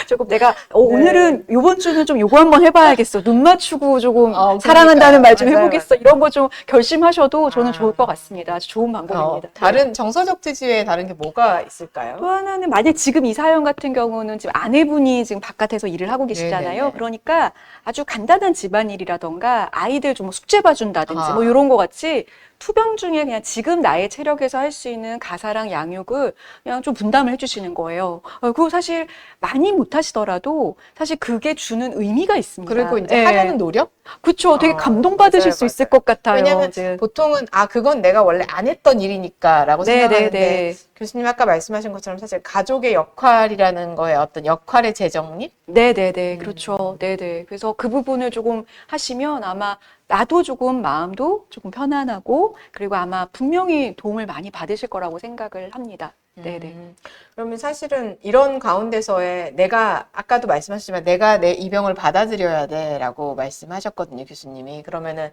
조금 내가 오늘은 요번 주는 좀 요거 한번 해봐야겠어. 눈 맞추고 조금 사랑한다는 말 좀 맞아요, 해보겠어. 이런 거 좀 결심하셔도 저는 좋을 것 아. 같습니다. 아주 좋은 방법입니다. 다른 정서적 지지 외에 다른 게 뭐가 있을까요? 또 하나는 만약 지금 이 사연 같은 경우는 지금 아내분이 지금 바깥에서 일을 하고 계시잖아요. 네네네. 그러니까 아주 간단한 집안일이라던가 아이들 좀 숙제 봐준다든지 아. 뭐 이런 거 같이 투병 중에 그냥 지금 나의 체력에서 할 수 있는 가사랑 양육을 그냥 좀 분담을 해주시는 거예요. 그리고 사실 많이 못 하시더라도 사실 그게 주는 의미가 있습니다. 그리고 이제 예. 하려는 노력? 그쵸. 되게 감동받으실 맞아요, 수 있을 맞아요. 것 같아요. 왜냐면 이제. 보통은 그건 내가 원래 안 했던 일이니까라고 생각하는데 네네네. 교수님 아까 말씀하신 것처럼 사실 가족의 역할이라는 거에 어떤 역할의 재정립? 네네네. 그렇죠. 네네. 그래서 그 부분을 조금 하시면 아마 나도 조금 마음도 조금 편안하고 그리고 아마 분명히 도움을 많이 받으실 거라고 생각을 합니다. 네네. 그러면 사실은 이런 가운데서의 내가 아까도 말씀하셨지만 내가 내 이 병을 받아들여야 돼라고 말씀하셨거든요, 교수님이. 그러면은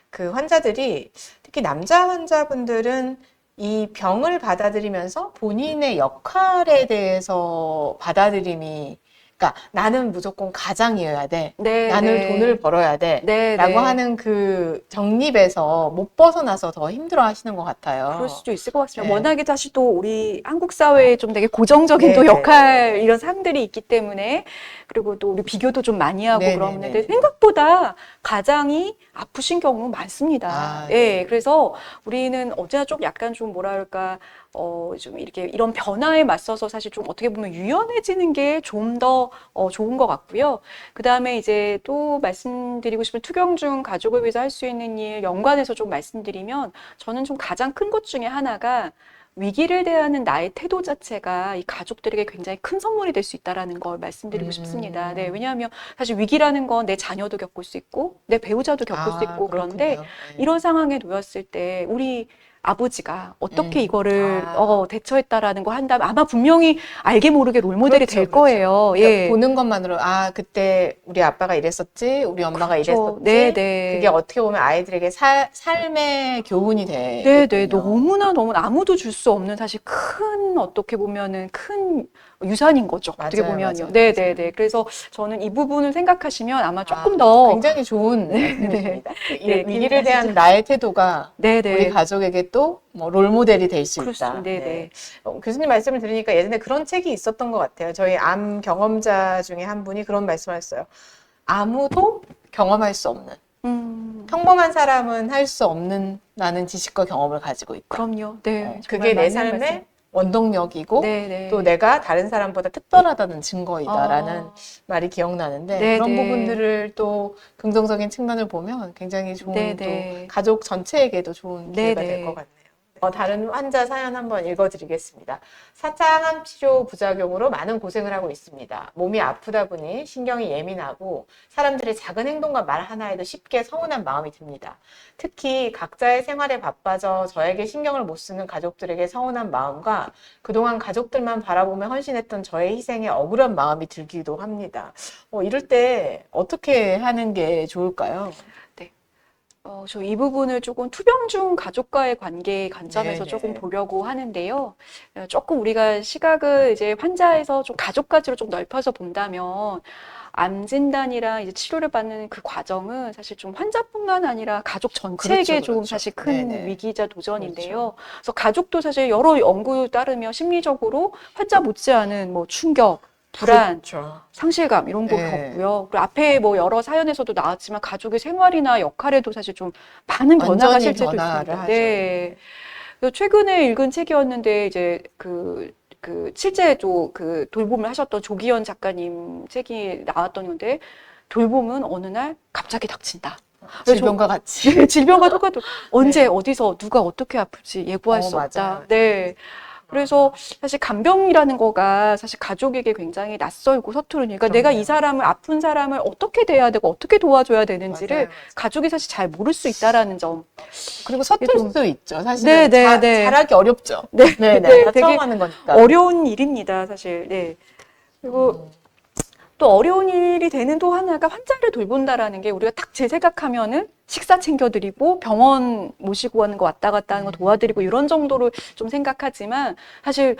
그 환자들이 특히 남자 환자분들은 이 병을 받아들이면서 본인의 역할에 대해서 받아들임이 그러니까 나는 무조건 가장이어야 돼. 네, 나는 네. 돈을 벌어야 돼. 네, 라고 네. 하는 그 정립에서 못 벗어나서 더 힘들어 하시는 것 같아요. 그럴 수도 있을 것 같습니다. 네. 워낙에 사실 또 우리 한국 사회에 좀 되게 고정적인 또 네네. 역할 이런 상들이 있기 때문에 그리고 또 우리 비교도 좀 많이 하고 네네네. 그러는데 생각보다 가장이 아프신 경우 많습니다. 예, 그래서 우리는 어제나 좀 약간 좀 뭐랄까 좀 이렇게 이런 변화에 맞서서 사실 좀 어떻게 보면 유연해지는 게 좀 더 좋은 것 같고요. 그 다음에 이제 또 말씀드리고 싶은 투병중 가족을 위해서 할 수 있는 일 연관해서 좀 말씀드리면 저는 좀 가장 큰 것 중에 하나가 위기를 대하는 나의 태도 자체가 이 가족들에게 굉장히 큰 선물이 될 수 있다라는 걸 말씀드리고 싶습니다. 네, 왜냐하면 사실 위기라는 건 내 자녀도 겪을 수 있고 내 배우자도 겪을 수 있고 그런데 그렇군요. 네. 이런 상황에 놓였을 때 우리 아버지가 어떻게 이거를 아. 대처했다라는 걸 한다면 아마 분명히 알게 모르게 롤모델이 그렇죠, 될 그렇죠. 거예요. 그러니까 예. 보는 것만으로 아 그때 우리 아빠가 이랬었지, 우리 엄마가 그렇죠. 이랬었지. 네, 네. 그게 어떻게 보면 아이들에게 삶의 교훈이 네, 되겠군요. 네. 너무나 아무도 줄 수 없는 사실 큰 어떻게 보면은 큰 유산인 거죠. 어떻게 맞아요, 보면요. 맞아요, 네, 맞아요. 네, 네. 그래서 저는 이 부분을 생각하시면 아마 조금 아, 더 굉장히 좋은 네, 말씀이십니다. 이 네, 위기를 기분이 대한 나의 태도가 네, 우리 네. 가족에게 또 뭐 롤모델이 될 수 그렇습니다. 있다. 네, 네. 교수님 말씀을 들으니까 예전에 그런 책이 있었던 것 같아요. 저희 암 경험자 중에 한 분이 그런 말씀하셨어요. 아무도 경험할 수 없는, 평범한 사람은 할 수 없는 나는 지식과 경험을 가지고 있다. 그럼요. 네. 정말 그게 내 맞는 삶의 말씀. 원동력이고 네, 네. 또 내가 다른 사람보다 특별하다는 증거이다라는 아, 말이 기억나는데 네, 그런 네. 부분들을 또 긍정적인 측면을 보면 굉장히 좋은 네, 또 네. 가족 전체에게도 좋은 네, 기회가 네. 될 것 같네요. 다른 환자 사연 한번 읽어드리겠습니다. 4차 항암 치료 부작용으로 많은 고생을 하고 있습니다. 몸이 아프다 보니 신경이 예민하고 사람들의 작은 행동과 말 하나에도 쉽게 서운한 마음이 듭니다. 특히 각자의 생활에 바빠져 저에게 신경을 못 쓰는 가족들에게 서운한 마음과 그동안 가족들만 바라보며 헌신했던 저의 희생에 억울한 마음이 들기도 합니다. 이럴 때 어떻게 하는 게 좋을까요? 저 이 부분을 조금 투병중 가족과의 관계 관점에서 네네. 조금 보려고 하는데요. 조금 우리가 시각을 이제 환자에서 좀 가족까지로 좀 넓혀서 본다면 암 진단이랑 이제 치료를 받는 그 과정은 사실 좀 환자뿐만 아니라 가족 전체에게 그렇죠, 좀 그렇죠. 사실 큰 네네. 위기자 도전인데요. 그래서 가족도 사실 여러 연구에 따르면 심리적으로 환자 못지않은 뭐 충격, 불안, 그렇죠. 상실감 이런 거 네. 겪고요. 그리고 앞에 뭐 여러 사연에서도 나왔지만 가족의 생활이나 역할에도 사실 좀 많은 변화가 완전히 실제로 변화를 있습니다. 하죠. 네. 그래서 최근에 읽은 책이었는데 이제 실제 그 돌봄을 하셨던 조기현 작가님 책이 나왔던 건데 돌봄은 어느 날 갑자기 닥친다. 질병과 같이. 네, 질병과 똑같은 언제 네. 어디서 누가 어떻게 아플지 예고할 수 없다. 맞아요. 네. 그래서 사실 간병이라는 거가 사실 가족에게 굉장히 낯설고 서투르니까 내가 이 사람을 아픈 사람을 어떻게 대해야 되고 어떻게 도와줘야 되는지를 맞아요. 가족이 사실 잘 모를 수 있다라는 점. 그리고 서툴 좀- 수도 있죠. 사실은 네, 네. 잘하기 어렵죠. 네, 네, 네, 다 되게 처음 하는 거니까. 어려운 일입니다, 사실. 네. 그리고 또 어려운 일이 되는 또 하나가 환자를 돌본다라는 게 우리가 딱 제 생각하면은 식사 챙겨드리고 병원 모시고 가는 거 왔다 갔다 하는 거 도와드리고 이런 정도로 좀 생각하지만 사실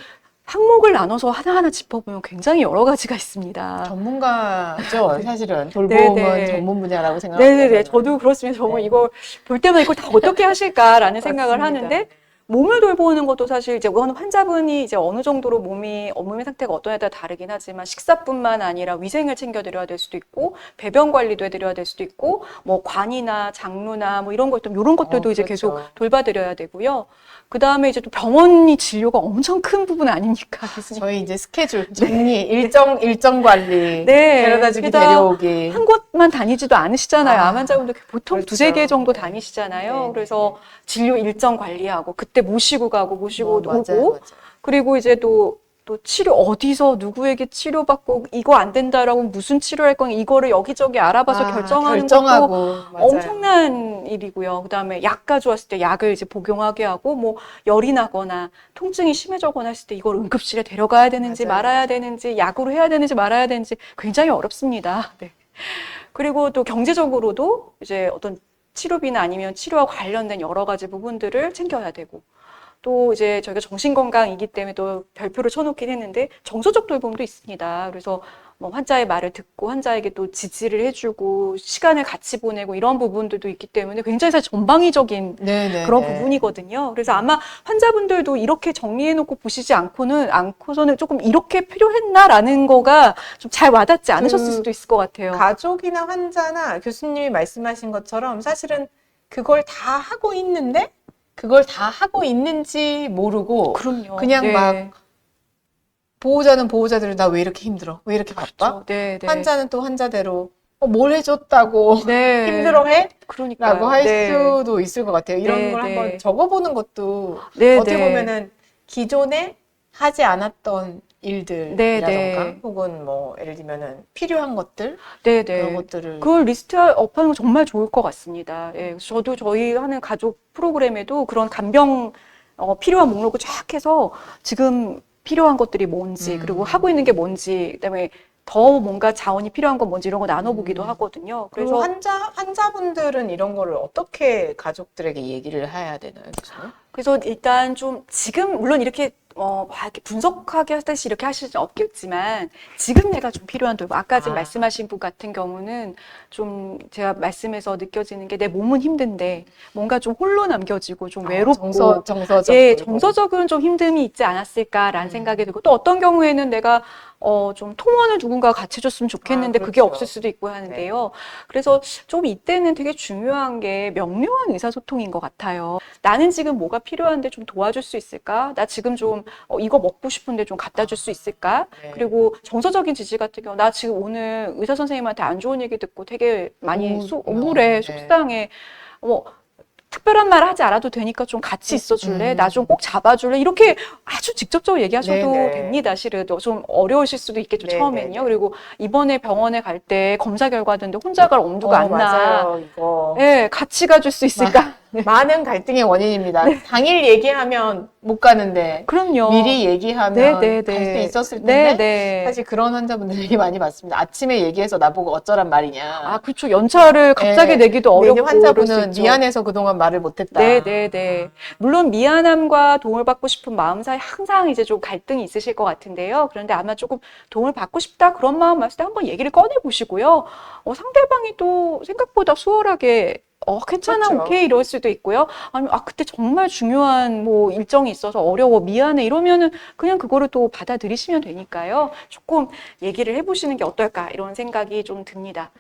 항목을 나눠서 하나하나 짚어보면 굉장히 여러 가지가 있습니다. 전문가죠, 사실은. 돌봄은 네, 네. 전문 분야라고 생각합니다. 네네네. 저도 그렇습니다. 정말 네. 이걸 볼 때마다 이걸 다 어떻게 하실까라는 생각을 맞습니다. 하는데 몸을 돌보는 것도 사실 이제 그거는 환자분이 이제 어느 정도로 몸의 상태가 어떠냐에 따라 다르긴 하지만 식사뿐만 아니라 위생을 챙겨드려야 될 수도 있고 배변 관리도 해드려야 될 수도 있고 뭐 관이나 장루나 뭐 이런 것들 이런 것들도 이제 그렇죠. 계속 돌봐드려야 되고요. 그 다음에 이제 또 병원이 진료가 엄청 큰 부분 아닙니까, 교수님? 저희 이제 스케줄, 정리, 일정 관리, 네. 데려다주기, 게다가 데려오기. 한 곳만 다니지도 않으시잖아요. 아, 암 환자분들 보통 그렇죠. 두세 개 정도 네. 다니시잖아요. 네, 그래서 진료 일정 관리하고 그때 모시고 가고 모시고 맞아요, 오고 맞아요. 그리고 이제 또 치료 어디서 누구에게 치료받고 이거 안 된다라고 무슨 치료할 건 이거를 여기저기 알아봐서 결정하는 것도 결정하고, 맞아요. 엄청난 일이고요. 그다음에 약 가져왔을 때 약을 이제 복용하게 하고 뭐 열이 나거나 통증이 심해져거나 했을 때 이걸 응급실에 데려가야 되는지 맞아요. 말아야 되는지 약으로 해야 되는지 말아야 되는지 굉장히 어렵습니다. 네. 그리고 또 경제적으로도 이제 어떤 치료비나 아니면 치료와 관련된 여러 가지 부분들을 챙겨야 되고 또 이제 저희가 정신건강이기 때문에 또 별표를 쳐놓긴 했는데 정서적 돌봄도 있습니다. 그래서 뭐 환자의 말을 듣고 환자에게 또 지지를 해주고 시간을 같이 보내고 이런 부분들도 있기 때문에 굉장히 사실 전방위적인 네네. 그런 부분이거든요. 그래서 아마 환자분들도 이렇게 정리해놓고 보시지 않고서는 조금 이렇게 필요했나라는 거가 좀 잘 와닿지 않으셨을 수도 있을 것 같아요. 가족이나 환자나 교수님이 말씀하신 것처럼 사실은 그걸 다 하고 있는데 그걸 다 하고 있는지 모르고 그럼요. 그냥 네. 막 보호자는 보호자대로 나 왜 이렇게 힘들어? 왜 이렇게 바빠? 그렇죠. 네, 네. 환자는 또 환자대로 뭘 해줬다고 네. 힘들어해? 그러니까요. 라고 할 네. 수도 있을 것 같아요. 이런 네, 걸 네. 한번 적어보는 것도 네, 어떻게 네. 보면은 기존에 하지 않았던 일들이라던가 네. 혹은 뭐 예를 들면은 필요한 것들 네, 그런 네. 것들을 그걸 리스트업하는 거 정말 좋을 것 같습니다. 예, 그래서 저도 저희 하는 가족 프로그램에도 그런 간병 필요한 목록을 쫙 해서 지금 필요한 것들이 뭔지, 그리고 하고 있는 게 뭔지, 그다음에 더 뭔가 자원이 필요한 건 뭔지 이런 거 나눠보기도 하거든요. 그리고 그래서 환자분들은 이런 거를 어떻게 가족들에게 얘기를 해야 되나요, 교수님? 일단 좀 지금 물론 이렇게 막 이렇게 분석하게 하듯이 이렇게 하실 수 없겠지만 지금 내가 좀 필요한 돌봄 아까 지금 아. 말씀하신 분 같은 경우는 좀 제가 말씀에서 느껴지는 게 내 몸은 힘든데 뭔가 좀 홀로 남겨지고 좀 외롭고 정서적 예, 돌봄. 정서적으로는 좀 힘듦이 있지 않았을까라는 생각이 들고 또 어떤 경우에는 내가 좀 통원을 누군가 같이 줬으면 좋겠는데 그게 그렇죠. 없을 수도 있고 하는데요. 그래서 좀 이때는 되게 중요한 게 명료한 의사소통인 것 같아요. 나는 지금 뭐가 필요한데 좀 도와줄 수 있을까? 나 지금 좀 이거 먹고 싶은데 좀 갖다 줄 수 있을까? 네. 그리고 정서적인 지지 같은 경우 나 지금 오늘 의사 선생님한테 안 좋은 얘기 듣고 되게 많이 우울해, 네. 속상해. 뭐 특별한 말 하지 않아도 되니까 좀 같이 있어줄래? 나 좀 꼭 잡아줄래? 이렇게 아주 직접적으로 얘기하셔도 네네. 됩니다. 실은 좀 어려우실 수도 있겠죠, 네네네. 처음에는요. 그리고 이번에 병원에 갈 때 검사 결과든데 혼자 갈 엄두가 안 나. 맞아요. 이거 예, 같이 가줄 수 있을까? 많은 갈등의 원인입니다. 당일 얘기하면 못 가는데 그럼요. 미리 얘기하면 네, 네, 갈 수 네. 있었을 네, 텐데 네. 사실 그런 환자분들 되게 많이 봤습니다. 아침에 얘기해서 나보고 어쩌란 말이냐. 아, 그렇죠. 연차를 갑자기 네. 내기도 근데 이제 어렵고 그럴 수 환자분은 있죠. 미안해서 그동안 말을 못했다. 네, 네, 네. 물론 미안함과 도움을 받고 싶은 마음 사이 항상 이제 좀 갈등이 있으실 것 같은데요. 그런데 아마 조금 도움을 받고 싶다 그런 마음 왔을 때 한번 얘기를 꺼내 보시고요. 상대방이 또 생각보다 수월하게 괜찮아, 그렇죠. 오케이 이럴 수도 있고요. 아니면 그때 정말 중요한 뭐 일정이 있어서 어려워, 미안해 이러면은 그냥 그거를 또 받아들이시면 되니까요. 조금 얘기를 해보시는 게 어떨까 이런 생각이 좀 듭니다.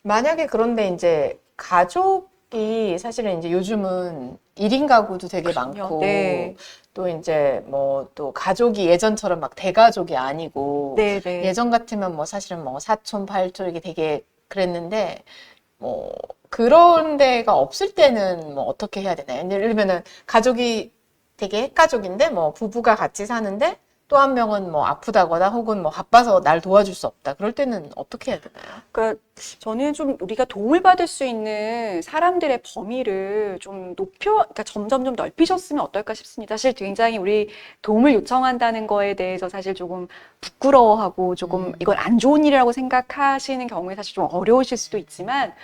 만약에 그런데 이제 가족이 사실은 이제 요즘은 1인 가구도 되게 많고 네. 또 이제 뭐 또 가족이 예전처럼 막 대가족이 아니고 네, 네. 예전 같으면 뭐 사실은 뭐 사촌, 팔촌 이게 되게 그랬는데 뭐 그런 데가 없을 때는 뭐 어떻게 해야 되나요? 예를 들면은 가족이 되게 핵가족인데 뭐 부부가 같이 사는데 또 한 명은 뭐 아프다거나 혹은 뭐 바빠서 날 도와줄 수 없다. 그럴 때는 어떻게 해야 되나요? 그러니까 저는 좀 우리가 도움을 받을 수 있는 사람들의 범위를 좀 그러니까 점점 좀 넓히셨으면 어떨까 싶습니다. 사실 굉장히 우리 도움을 요청한다는 거에 대해서 사실 조금 부끄러워하고 조금 이건 안 좋은 일이라고 생각하시는 경우에 사실 좀 어려우실 수도 있지만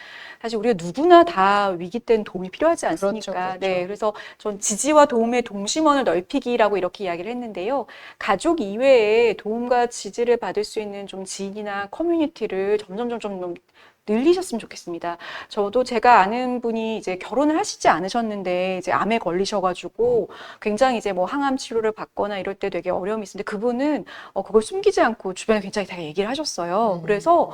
사실 우리가 누구나 다 위기 때는 도움이 필요하지 않습니까? 그렇죠. 네, 그래서 전 지지와 도움의 동심원을 넓히기라고 이렇게 이야기를 했는데요. 가족 이외에 도움과 지지를 받을 수 있는 좀 지인이나 커뮤니티를 점점 좀 늘리셨으면 좋겠습니다. 저도 제가 아는 분이 이제 결혼을 하시지 않으셨는데 이제 암에 걸리셔가지고 굉장히 이제 뭐 항암 치료를 받거나 이럴 때 되게 어려움이 있었는데 그분은 그걸 숨기지 않고 주변에 굉장히 다 얘기를 하셨어요. 그래서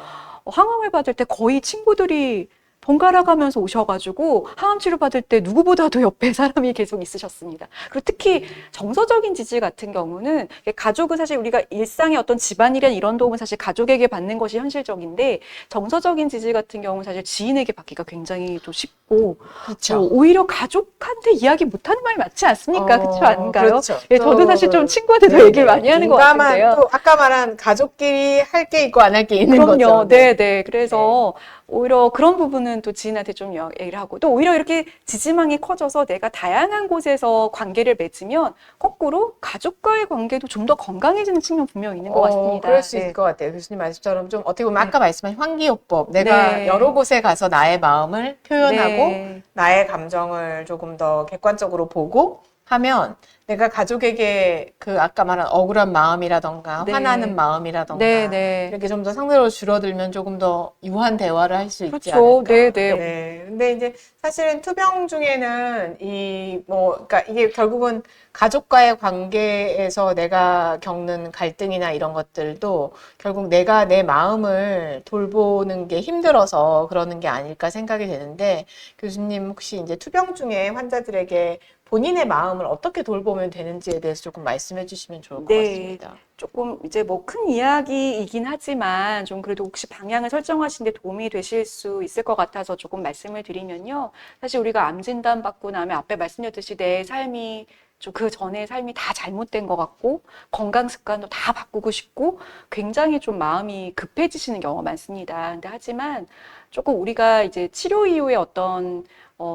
항암을 받을 때 거의 친구들이 번갈아 가면서 오셔가지고 항암 치료 받을 때 누구보다도 옆에 사람이 계속 있으셨습니다. 그리고 특히 정서적인 지지 같은 경우는 가족은 사실 우리가 일상의 어떤 집안일이나 이런 도움은 사실 가족에게 받는 것이 현실적인데 정서적인 지지 같은 경우는 사실 지인에게 받기가 굉장히 또 쉽고 그렇죠. 오히려 가족한테 이야기 못하는 말이 많지 않습니까? 그렇죠, 아닌가요? 그렇죠. 예, 저도 사실 좀 친구한테도 네네. 얘기를 많이 하는 것 같은데요. 또 아까 말한 가족끼리 할 게 있고 안 할 게 있는 그럼요. 거죠. 네. 그래서 오히려 그런 부분은 또 지인한테 좀 얘기를 하고 또 오히려 이렇게 지지망이 커져서 내가 다양한 곳에서 관계를 맺으면 거꾸로 가족과의 관계도 좀 더 건강해지는 측면 분명히 있는 것 같습니다. 그럴 수 네. 있을 것 같아요. 교수님 말씀처럼 좀 어떻게 보면 아까 말씀한 환기요법. 내가 네. 여러 곳에 가서 나의 마음을 표현하고 네. 나의 감정을 조금 더 객관적으로 보고 하면 내가 가족에게 그 아까 말한 억울한 마음이라던가 네. 화나는 마음이라던가 네. 이렇게 좀 더 상대로 줄어들면 조금 더 유한 대화를 할 수 있지 그렇죠. 않을까. 네. 네. 근데 이제 사실은 투병 중에는 그러니까 이게 결국은 가족과의 관계에서 내가 겪는 갈등이나 이런 것들도 결국 내가 내 마음을 돌보는 게 힘들어서 그러는 게 아닐까 생각이 되는데 교수님 혹시 이제 투병 중에 환자들에게 본인의 마음을 어떻게 돌보면 되는지에 대해서 조금 말씀해 주시면 좋을 것 네. 같습니다. 조금 이제 뭐 큰 이야기이긴 하지만 좀 그래도 혹시 방향을 설정하시는 데 도움이 되실 수 있을 것 같아서 조금 말씀을 드리면요. 사실 우리가 암 진단 받고 나면 앞에 말씀드렸듯이 내 삶이 좀 그 전의 삶이 다 잘못된 것 같고 건강 습관도 다 바꾸고 싶고 굉장히 좀 마음이 급해지시는 경우가 많습니다. 근데 하지만 조금 우리가 이제 치료 이후에 어떤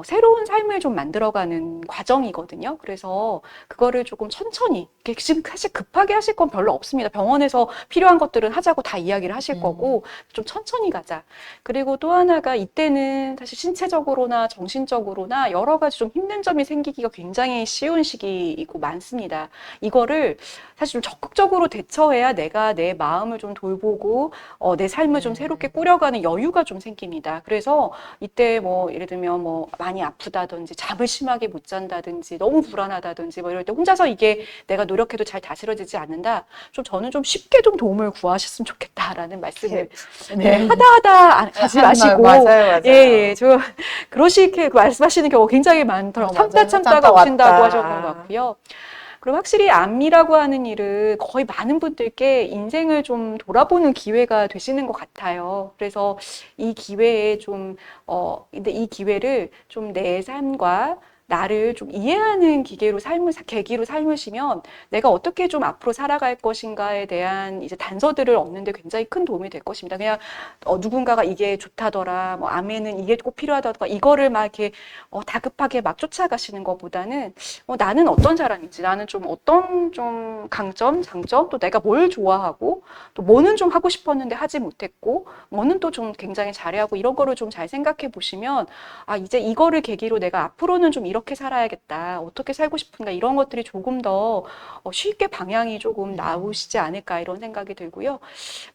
새로운 삶을 좀 만들어가는 과정이거든요. 그래서 그거를 조금 천천히, 이게 지금 사실 급하게 하실 건 별로 없습니다. 병원에서 필요한 것들은 하자고 다 이야기를 하실 거고, 좀 천천히 가자. 그리고 또 하나가 이때는 사실 신체적으로나 정신적으로나 여러 가지 좀 힘든 점이 생기기가 굉장히 쉬운 시기이고 많습니다. 이거를 사실 좀 적극적으로 대처해야 내가 내 마음을 좀 돌보고, 내 삶을 좀 새롭게 꾸려가는 여유가 좀 생깁니다. 그래서 이때 뭐 예를 들면 뭐 많이 아프다든지 잠을 심하게 못 잔다든지 너무 불안하다든지 뭐 이럴 때 혼자서 이게 내가 노력해도 잘 다스려지지 않는다. 좀 저는 좀 쉽게 좀 도움을 구하셨으면 좋겠다라는 말씀을 네, 하다 가지 마시고 맞아요. 예, 예. 저 그러시게 말씀하시는 경우가 굉장히 많더라고요. 참다 맞아요. 참다가 참다 오신다고 왔다. 하셨던 것 같고요. 그리고 확실히 암이라고 하는 일은 거의 많은 분들께 인생을 좀 돌아보는 기회가 되시는 것 같아요. 그래서 이 기회에 근데 이 기회를 좀 내 삶과 나를 좀 이해하는 계기로 삶으시면 내가 어떻게 좀 앞으로 살아갈 것인가에 대한 이제 단서들을 얻는데 굉장히 큰 도움이 될 것입니다. 그냥 누군가가 이게 좋다더라, 뭐 암에는 이게 꼭 필요하다더라, 이거를 막 이렇게 다급하게 막 쫓아가시는 것보다는 나는 어떤 사람인지, 나는 좀 어떤 좀 강점, 장점, 또 내가 뭘 좋아하고, 또 뭐는 좀 하고 싶었는데 하지 못했고, 뭐는 또 좀 굉장히 잘해하고 이런 거를 좀 잘 생각해 보시면 이제 이거를 계기로 내가 앞으로는 좀 이렇게 살아야겠다, 어떻게 살고 싶은가 이런 것들이 조금 더 쉽게 방향이 조금 나오시지 않을까 이런 생각이 들고요.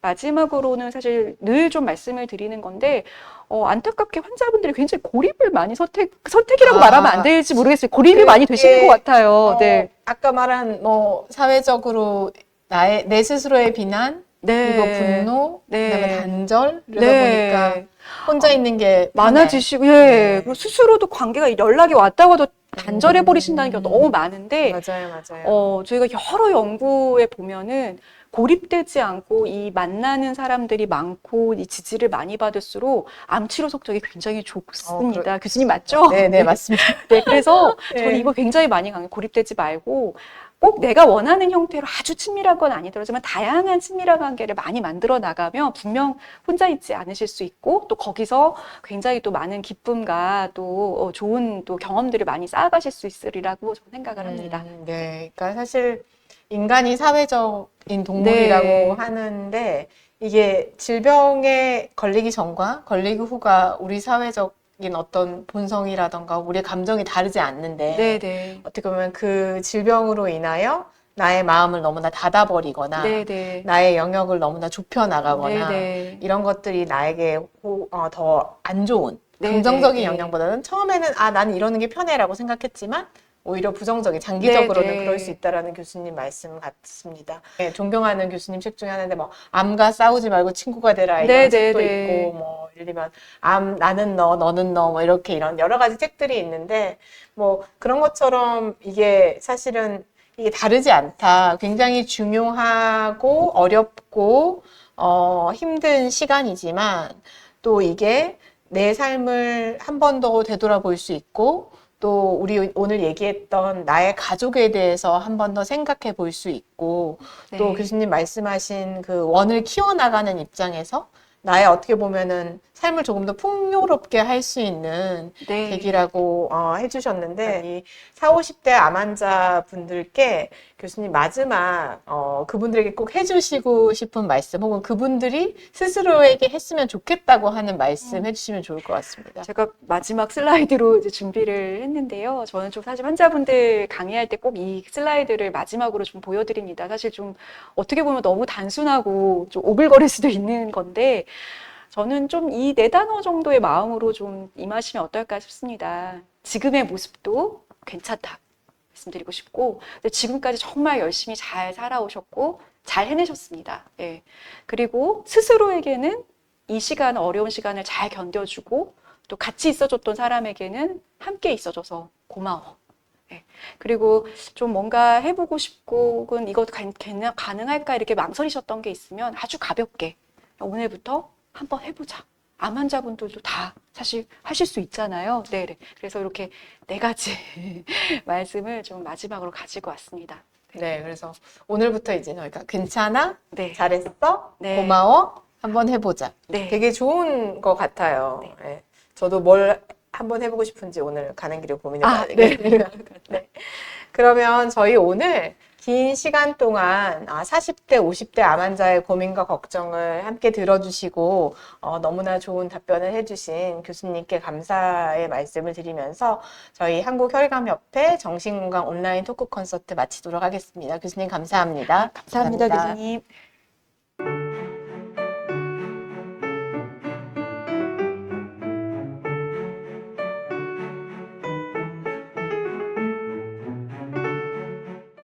마지막으로는 사실 늘 좀 말씀을 드리는 건데 안타깝게 환자분들이 굉장히 고립을 많이 선택이라고 말하면 안 될지 모르겠어요. 고립이 많이 되시는 것 같아요. 네. 아까 말한 뭐 사회적으로 내 스스로의 비난, 네. 그리고 분노, 그다음에 네. 단절 이러다 네. 보니까 혼자 있는 게 편해. 많아지시고, 예. 네. 그리고 스스로도 관계가 연락이 왔다고 해도 단절해 버리신다는 게 너무 많은데, 맞아요. 저희가 여러 연구에 보면은 고립되지 않고 이 만나는 사람들이 많고 이 지지를 많이 받을수록 암 치료 속적이 굉장히 좋습니다. 교수님 맞죠? 네, 맞습니다. 네, 그래서 네. 저는 이거 굉장히 많이 강해요. 고립되지 말고 꼭 내가 원하는 형태로 아주 친밀한 건 아니더라지만 다양한 친밀한 관계를 많이 만들어 나가면 분명 혼자 있지 않으실 수 있고 또 거기서 굉장히 또 많은 기쁨과 또 좋은 또 경험들을 많이 쌓아가실 수 있으리라고 저는 생각을 합니다. 네, 그러니까 사실 인간이 사회적인 동물이라고 네. 하는데 이게 질병에 걸리기 전과 걸리기 후가 우리 사회적인 어떤 본성이라던가 우리의 감정이 다르지 않는데 네네. 어떻게 보면 그 질병으로 인하여 나의 마음을 너무나 닫아버리거나 네네. 나의 영역을 너무나 좁혀나가거나 네네. 이런 것들이 나에게 더 안 좋은 네네. 긍정적인 네. 영향보다는 처음에는 나는 이러는 게 편해라고 생각했지만 오히려 부정적인 장기적으로는 네네. 그럴 수 있다라는 교수님 말씀 같습니다. 네, 존경하는 교수님 책 중에 하나인데 뭐 암과 싸우지 말고 친구가 되라 이런 책도 네네네. 있고 뭐 예를 들면 나는 너 너는 너 뭐 이렇게 이런 여러 가지 책들이 있는데 뭐 그런 것처럼 이게 사실은 이게 다르지 않다. 굉장히 중요하고 어렵고 힘든 시간이지만 또 이게 내 삶을 한 번 더 되돌아볼 수 있고 또 우리 오늘 얘기했던 나의 가족에 대해서 한 번 더 생각해 볼 수 있고 또 네. 교수님 말씀하신 그 원을 키워나가는 입장에서 나의 어떻게 보면은 삶을 조금 더 풍요롭게 할 수 있는 네. 계기라고 해주셨는데 이 40, 50대 암 환자분들께 교수님 마지막 그분들에게 꼭 해주시고 싶은 말씀 혹은 그분들이 스스로에게 했으면 좋겠다고 하는 말씀 해주시면 좋을 것 같습니다. 제가 마지막 슬라이드로 이제 준비를 했는데요. 저는 좀 사실 환자분들 강의할 때 꼭 이 슬라이드를 마지막으로 좀 보여드립니다. 사실 좀 어떻게 보면 너무 단순하고 좀 오글거릴 수도 있는 건데 저는 좀 이 네 단어 정도의 마음으로 좀 임하시면 어떨까 싶습니다. 지금의 모습도 괜찮다 말씀드리고 싶고 근데 지금까지 정말 열심히 잘 살아오셨고 잘 해내셨습니다. 예. 그리고 스스로에게는 이 시간, 어려운 시간을 잘 견뎌주고 또 같이 있어줬던 사람에게는 함께 있어줘서 고마워. 예. 그리고 좀 뭔가 해보고 싶고 혹은 이거 가능할까 이렇게 망설이셨던 게 있으면 아주 가볍게 오늘부터 한번 해보자. 암 환자분들도 다 사실 하실 수 있잖아요. 네. 그래서 이렇게 네 가지 말씀을 좀 마지막으로 가지고 왔습니다. 네, 그래서 오늘부터 이제 저희가 괜찮아, 네. 잘했어, 네. 고마워, 한번 해보자. 네. 되게 좋은 것 같아요. 네. 예. 저도 뭘 한번 해보고 싶은지 오늘 가는 길에 고민해 봐야 네. 되겠네요. 네. 그러면 저희 오늘 긴 시간 동안 40대, 50대 암 환자의 고민과 걱정을 함께 들어주시고 너무나 좋은 답변을 해주신 교수님께 감사의 말씀을 드리면서 저희 한국혈감협회 정신건강 온라인 토크 콘서트 마치도록 하겠습니다. 교수님 감사합니다. 감사합니다, 교수님.